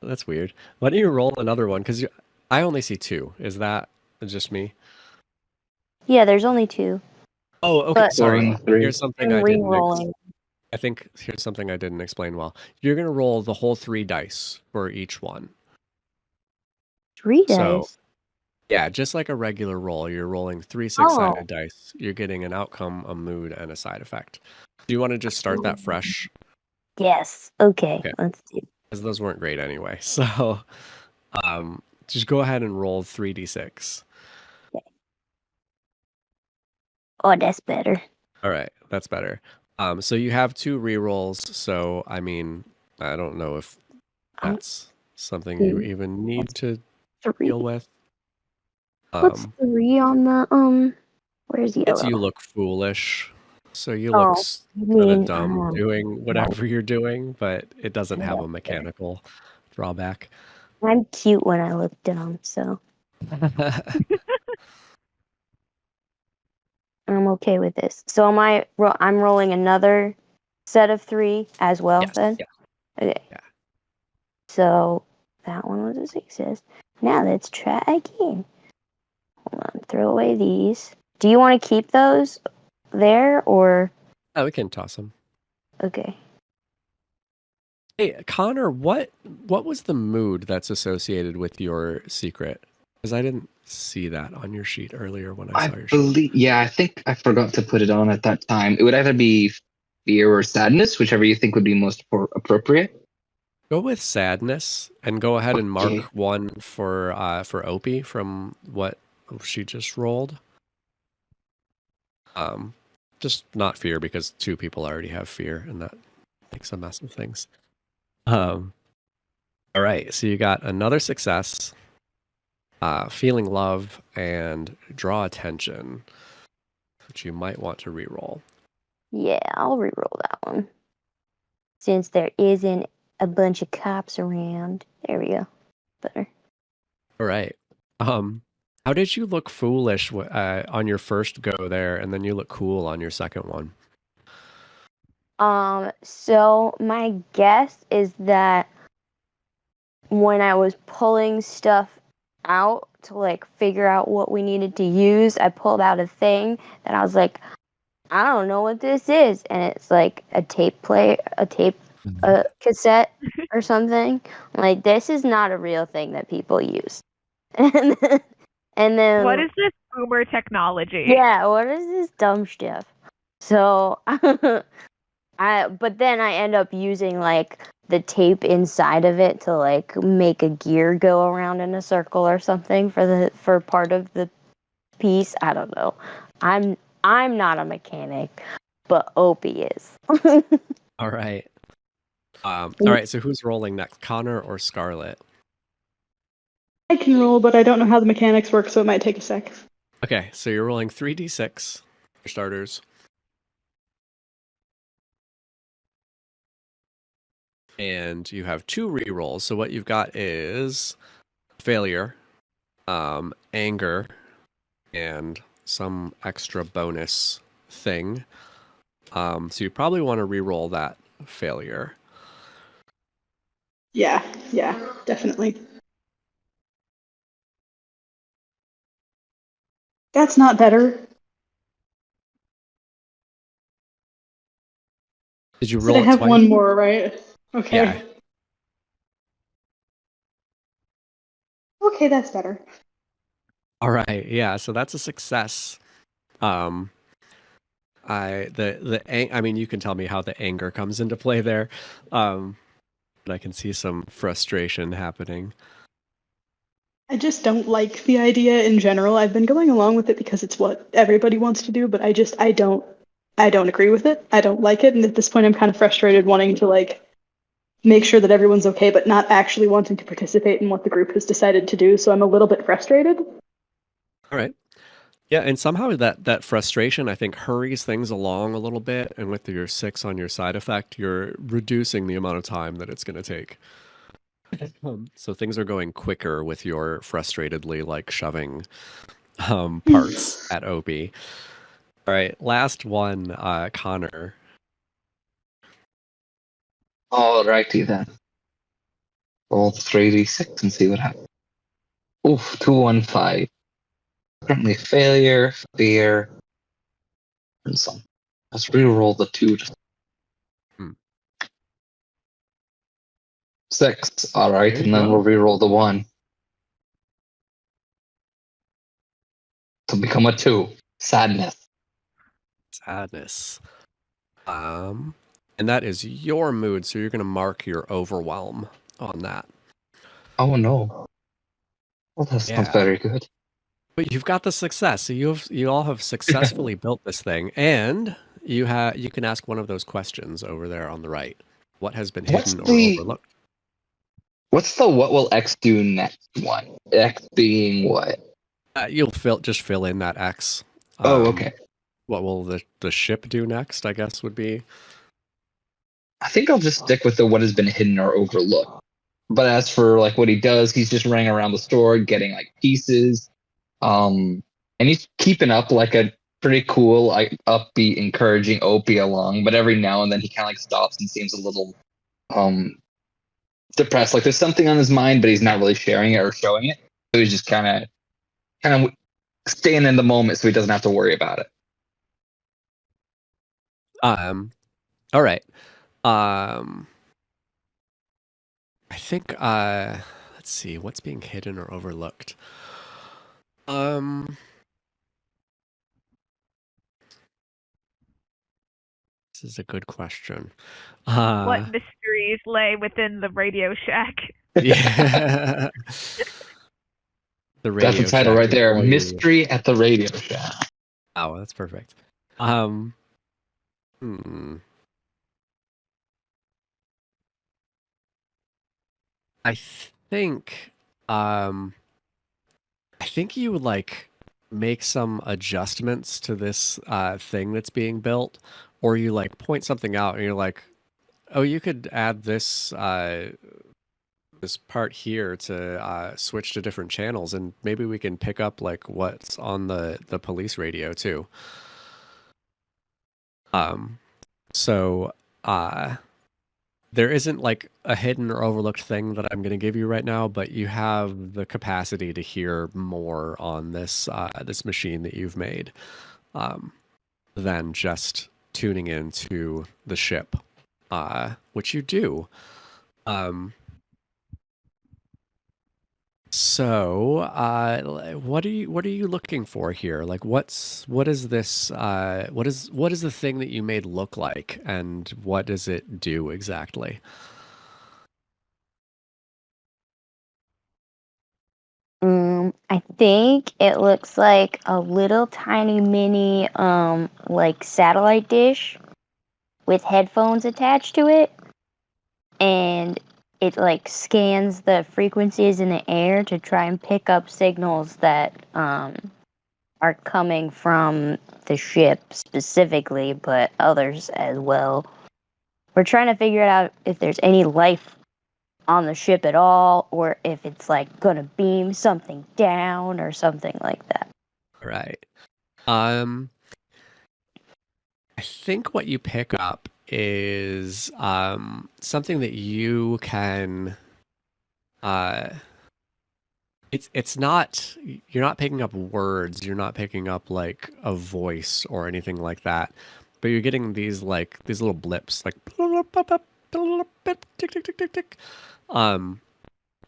That's weird. Why don't you roll another one? Because I only see 2. Is that just me? Yeah, there's only 2. Oh, okay. But Sorry. Here's something I didn't. Re-rolling. I think here's something I didn't explain well. You're gonna roll the whole 3 dice for each one. 3 dice. So, yeah, just like a regular roll, you're rolling 3 6-sided dice. You're getting an outcome, a mood, and a side effect. Do you want to just start that fresh? Yes. Okay. Let's do. Because those weren't great anyway. So, Just go ahead and roll 3d6. Oh, that's better. All right, that's better. So you have 2 rerolls. So I mean, I don't know if that's something you even need to 3. deal with. What's 3 on the Where's yellow? It's you look foolish. So you Oh, look you sort of mean, dumb doing whatever you're doing, but it doesn't have a mechanical drawback. I'm cute when I look dumb, so I'm okay with this. So I'm rolling another set of 3 as well, Yes, then? yeah. Okay. Yeah. So that one was a success. Now let's try again. Hold on, throw away these. Do you want to keep those there, or? Oh, we can toss them. Okay. Hey, Connor, what was the mood that's associated with your secret? Because I didn't see that on your sheet earlier when I saw your sheet. Yeah, I think I forgot to put it on at that time. It would either be fear or sadness, whichever you think would be most appropriate. Go with sadness and go ahead and mark Okay. 1 for Opey from what she just rolled. Just not fear, because 2 people already have fear, and that makes a mess of things. All right, so you got another success, feeling love, and draw attention, which you might want to reroll. Yeah, I'll reroll that one. Since there isn't a bunch of cops around. There we go. Better. All right. How did you look foolish on your first go there, and then you look cool on your second one? So my guess is that when I was pulling stuff out to like figure out what we needed to use, I pulled out a thing that I was like, I don't know what this is, and it's like a cassette or something. Like, this is not a real thing that people use. and then What is this boomer technology? Yeah, what is this dumb stuff? So but then I end up using like the tape inside of it to like make a gear go around in a circle or something for part of the piece. I don't know. I'm not a mechanic, but Opie is. All right. All right, so who's rolling next, Connor or Scarlett? I can roll, but I don't know how the mechanics work, so it might take a sec. Okay, so you're rolling 3d6 for starters. And you have 2 rerolls. So what you've got is failure, anger, and some extra bonus thing. So you probably want to reroll that failure. Yeah, definitely. That's not better. Did you So roll I it have twice? one more, right? Okay. Yeah. Okay, that's better. All right. Yeah. So that's a success. I mean, you can tell me how the anger comes into play there. But I can see some frustration happening. I just don't like the idea in general. I've been going along with it because it's what everybody wants to do, but I don't agree with it. I don't like it, and at this point I'm kind of frustrated wanting to like make sure that everyone's okay, but not actually wanting to participate in what the group has decided to do, so I'm a little bit frustrated. All right. Yeah, and somehow that frustration, I think, hurries things along a little bit, and with your 6 on your side effect, you're reducing the amount of time that it's going to take. So things are going quicker with your frustratedly like shoving parts at Opie. All right, last one, Connor. Alrighty then. Roll 3d6 and see what happens. Oof, 215. Currently failure, fear, and some. Let's re-roll the 2. 6. Alright, There you and then go. we'll re-roll the 1. To become a 2. Sadness. Sadness. And that is your mood, so you're going to mark your overwhelm on that. Oh no. Well, that sounds Yeah. very good. But you've got the success. So you all have successfully built this thing, and you can ask one of those questions over there on the right. What has been What's hidden or the overlooked? what's the what will X do next one? X being what? You'll just fill in that X. Oh, okay. What will the ship do next, I guess would be. I think I'll just stick with the what has been hidden or overlooked. But as for like what he does, he's just running around the store getting like pieces. And he's keeping up like a pretty cool, like upbeat, encouraging Opie along. But every now and then he kind of like stops and seems a little depressed. Like there's something on his mind, but he's not really sharing it or showing it. So he's just kind of staying in the moment, so he doesn't have to worry about it. All right. I think let's see, what's being hidden or overlooked? This is a good question. What mysteries lay within the Radio Shack? Yeah. The Radio That's the title Shack right there. employee. Mystery at the Radio Shack. Oh, that's perfect. I think you would like make some adjustments to this thing that's being built, or you like point something out and you're like, oh, you could add this this part here to switch to different channels, and maybe we can pick up like what's on the police radio too. So there isn't like a hidden or overlooked thing that I'm going to give you right now, but you have the capacity to hear more on this this machine that you've made than just tuning into the ship, which you do. So, what are you looking for here? Like, what is this? What is the thing that you made look like, and what does it do exactly? I think it looks like a little tiny mini like satellite dish with headphones attached to it, and it like scans the frequencies in the air to try and pick up signals that are coming from the ship specifically, but others as well. We're trying to figure out if there's any life on the ship at all, or if it's like gonna beam something down or something like that. Right. I think what you pick up is something that you can it's not, you're not picking up words, you're not picking up like a voice or anything like that, but you're getting these little blips like tick tick tick tick tick.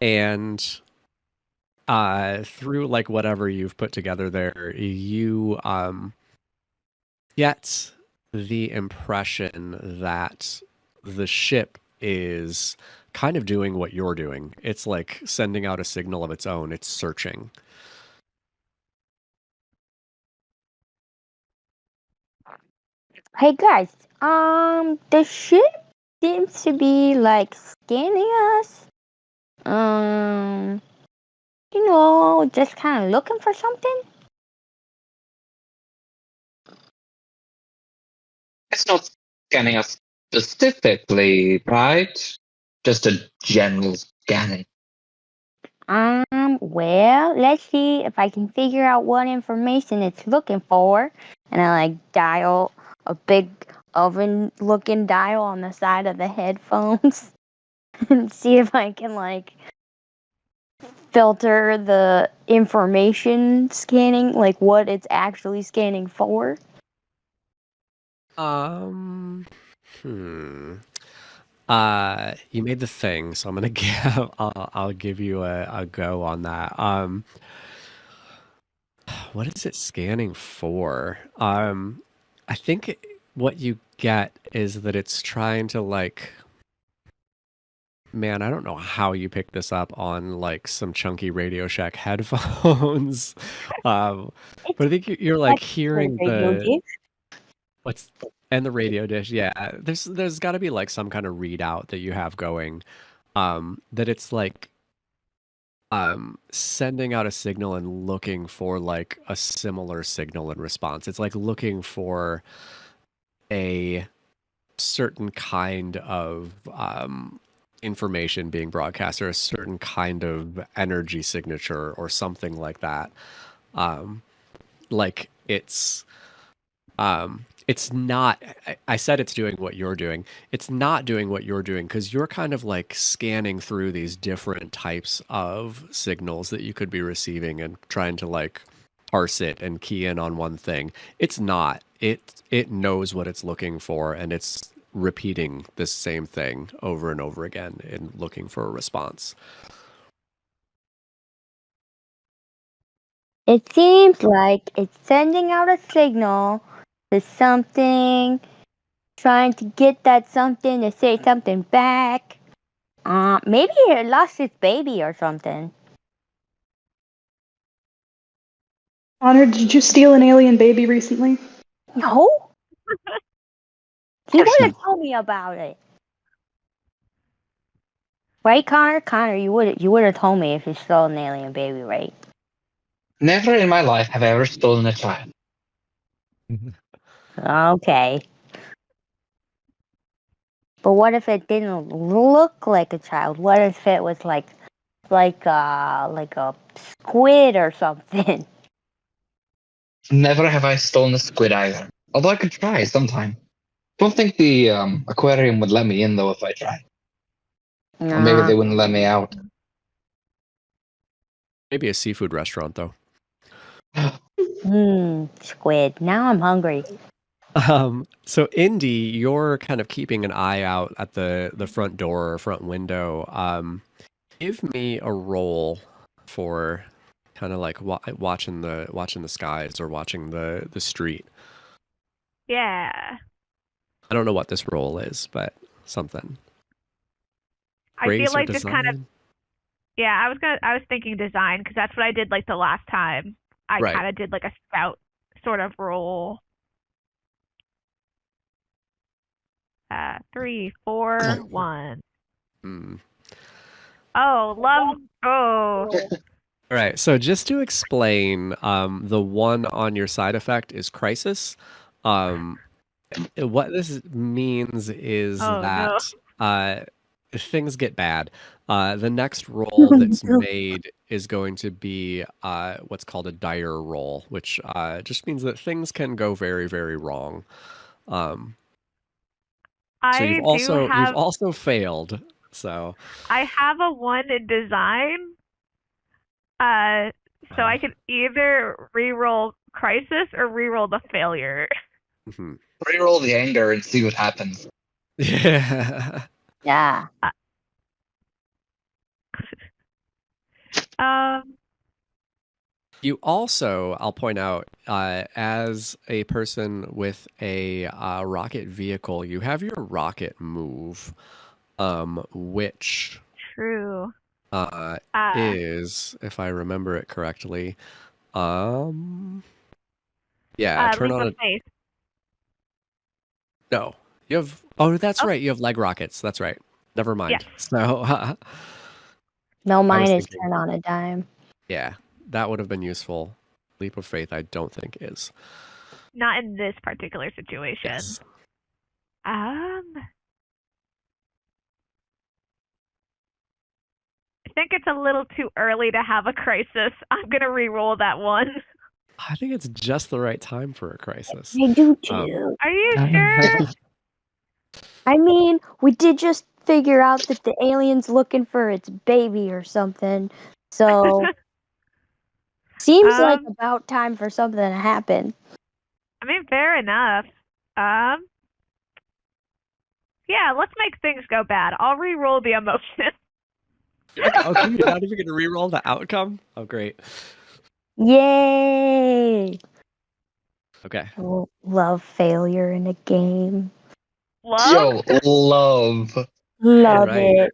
And through like whatever you've put together there, you get the impression that the ship is kind of doing what you're doing. It's like sending out a signal of its own. It's searching. Hey guys, the ship seems to be like scanning us. Just kind of looking for something. It's not scanning us specifically, right? Just a general scanning. Well, let's see if I can figure out what information it's looking for. And I like dial a big oven-looking dial on the side of the headphones and see if I can like filter the information scanning, like what it's actually scanning for. You made the thing, so I'm gonna give I'll give you a go on that. What is it scanning for? I think what you get is that it's trying to like man, I don't know how you picked this up on like some chunky Radio Shack headphones. But I think you're like hearing the what's and the radio dish. Yeah, there's got to be like some kind of readout that you have going, that it's like sending out a signal and looking for like a similar signal in response. It's like looking for a certain kind of information being broadcast or a certain kind of energy signature or something like that. Like it's not, I said it's doing what you're doing. It's not doing what you're doing because you're kind of like scanning through these different types of signals that you could be receiving and trying to like parse it and key in on one thing. It's not. It knows what it's looking for and it's repeating the same thing over and over again and looking for a response. It seems like it's sending out a signal to something, trying to get that something to say something back. Maybe it lost its baby or something. Connor, did you steal an alien baby recently? No? He would have Question. told me about it. Right, Connor? Connor, you would have told me if you stole an alien baby, right? Never in my life have I ever stolen a child. Okay. But what if it didn't look like a child? What if it was like a squid or something? Never have I stolen a squid either. Although I could try sometime. Don't think the aquarium would let me in though if I tried. Or maybe they wouldn't let me out. Maybe a seafood restaurant though. Squid. Now I'm hungry. So Indy, you're kind of keeping an eye out at the front door or front window. Give me a roll for kind of like watching the skies or watching the street. Yeah. I don't know what this roll is, but something. I Grace feel like or just kind of, design? yeah, I was thinking design because that's what I did like the last time. I Right. kind of did like a scout sort of role. 3, 4, 1. Mm. Oh, love. Oh, All right. So just to explain, the one on your side effect is crisis. What this means is Oh, no. that things get bad. The next roll that's made is going to be what's called a dire roll, which just means that things can go very, very wrong. So you've also failed. So I have a 1 in design. So I could either reroll crisis or reroll the failure. mhm. Reroll the anger and see what happens. Yeah. Yeah. You also, I'll point out, as a person with a rocket vehicle, you have your rocket move, which True. is, if I remember it correctly, yeah, turn Leap on of faith. no, you have, oh, that's Oh. right, you have leg rockets, that's right. Never mind. Yes. So, No, was mine is thinking- turn on a dime. yeah, that would have been useful. Leap of faith, I don't think is. Not in this particular situation. Yes. I think it's a little too early to have a crisis. I'm gonna re-roll that 1. I think it's just the right time for a crisis. I do too. Are you sure? I mean, we did just figure out that the alien's looking for its baby or something. So seems like about time for something to happen. I mean, fair enough. Yeah, let's make things go bad. I'll re-roll the emotion. Okay, you're not even going to re-roll the outcome? Oh, great. Yay! Okay. Love failure in a game. Love? Yo, love. Love Right. it.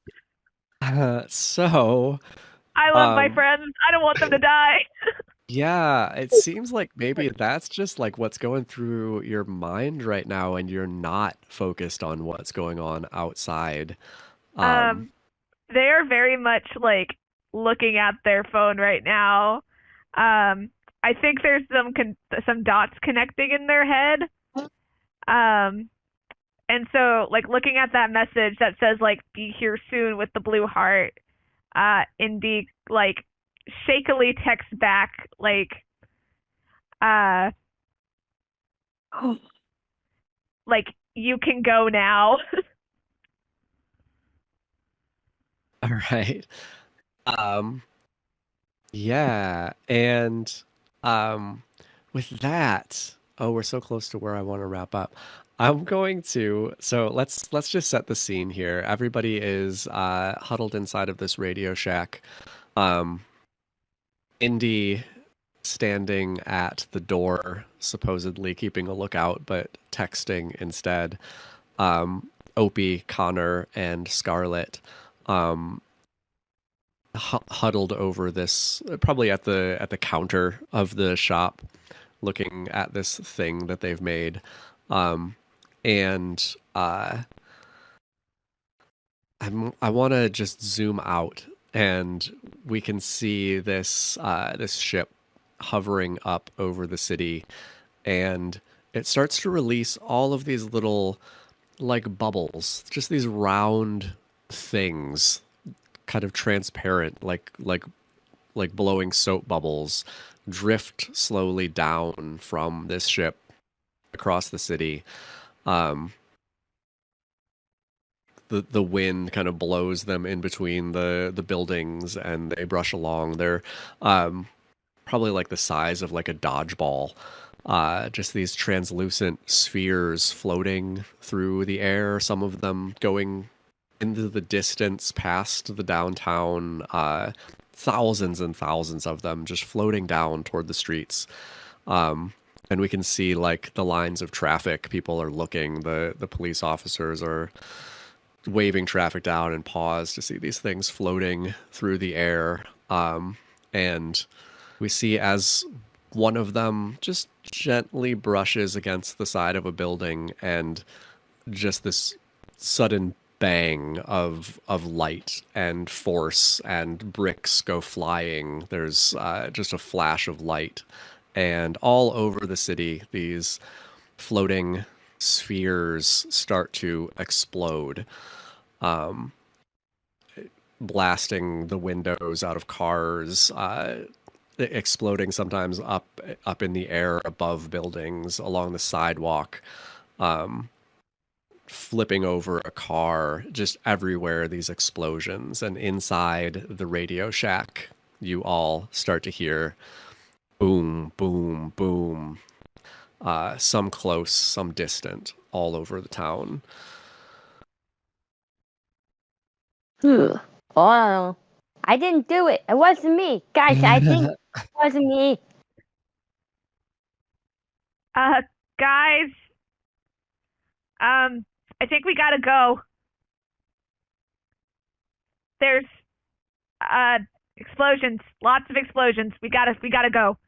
So, I love my friends. I don't want them to die. yeah, it seems like maybe that's just like what's going through your mind right now, and you're not focused on what's going on outside. Um, They are very much like looking at their phone right now. I think there's some dots connecting in their head. Um, and so like looking at that message that says like "Be here soon" with the blue heart. Indy like shakily texts back uh like "You can go now." all right. Um, yeah, and um, with that, oh, we're so close to where I want to wrap up. I'm going to, so let's just set the scene here. Everybody is huddled inside of this Radio Shack. Um, Indy standing at the door, supposedly keeping a lookout, but texting instead. Opie, Connor, and Scarlett huddled over this, probably at the counter of the shop, looking at this thing that they've made. And I want to just zoom out, and we can see this ship hovering up over the city, and it starts to release all of these little like bubbles, just these round things, kind of transparent, like blowing soap bubbles, drift slowly down from this ship across the city. The wind kind of blows them in between the buildings, and they brush along. They're probably like the size of like a dodgeball. Just these translucent spheres floating through the air, some of them going into the distance past the downtown, thousands and thousands of them just floating down toward the streets. And we can see like the lines of traffic. People are looking, the police officers are waving traffic down and pause to see these things floating through the air. And we see as one of them just gently brushes against the side of a building, and just this sudden bang of light and force, and bricks go flying. There's just a flash of light, and all over the city, these floating spheres start to explode, blasting the windows out of cars, exploding sometimes up in the air above buildings, along the sidewalk, flipping over a car, just everywhere these explosions. And inside the Radio Shack, you all start to hear boom, boom, boom, some close, some distant, all over the town. Oh, I didn't do it. It wasn't me. Guys, I think it wasn't me. Guys, I think we gotta go. There's explosions, lots of explosions. We gotta go.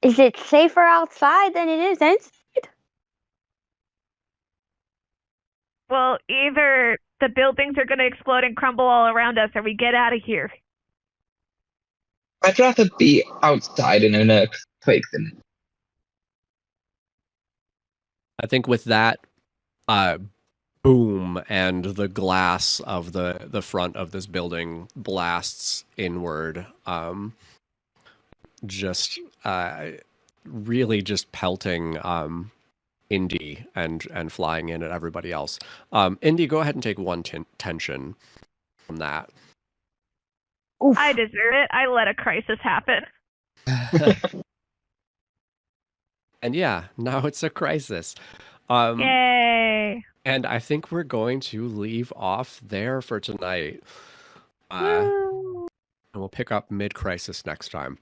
Is it safer outside than it is inside? Well, either the buildings are gonna explode and crumble all around us, or we get out of here. I'd rather be outside in an earthquake than. I think with that boom, and the glass of the front of this building blasts inward, just really just pelting Indy and flying in at everybody else. Indy, go ahead and take one tension from that. Oof. I deserve it. I let a crisis happen. And yeah, now it's a crisis. Yay! And I think we're going to leave off there for tonight. And we'll pick up mid-crisis next time.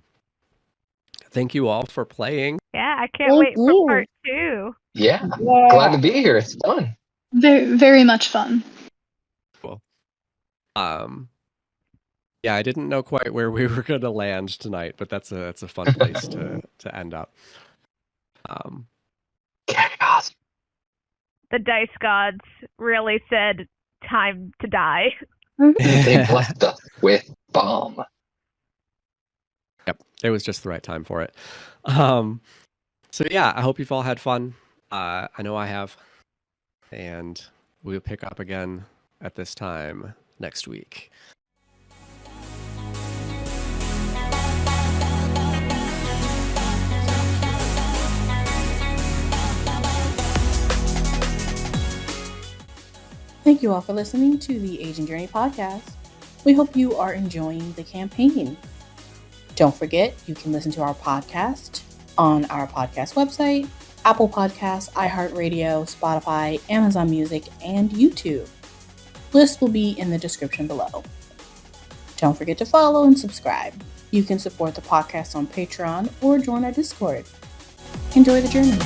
Thank you all for playing. Yeah, I can't Thank wait you. for part 2. Yeah, glad to be here. It's fun. Very, very much fun. Cool. Yeah, I didn't know quite where we were going to land tonight, but that's a fun place to end up. Chaos. The dice gods really said, "Time to die." They blessed us with bomb. Yep, it was just the right time for it. So yeah, I hope you've all had fun. I know I have, and we'll pick up again at this time next week. Thank you all for listening to the Agent Journey podcast. We hope you are enjoying the campaign. Don't forget, you can listen to our podcast on our podcast website, Apple Podcasts, iHeartRadio, Spotify, Amazon Music, and YouTube. Lists will be in the description below. Don't forget to follow and subscribe. You can support the podcast on Patreon or join our Discord. Enjoy the journey.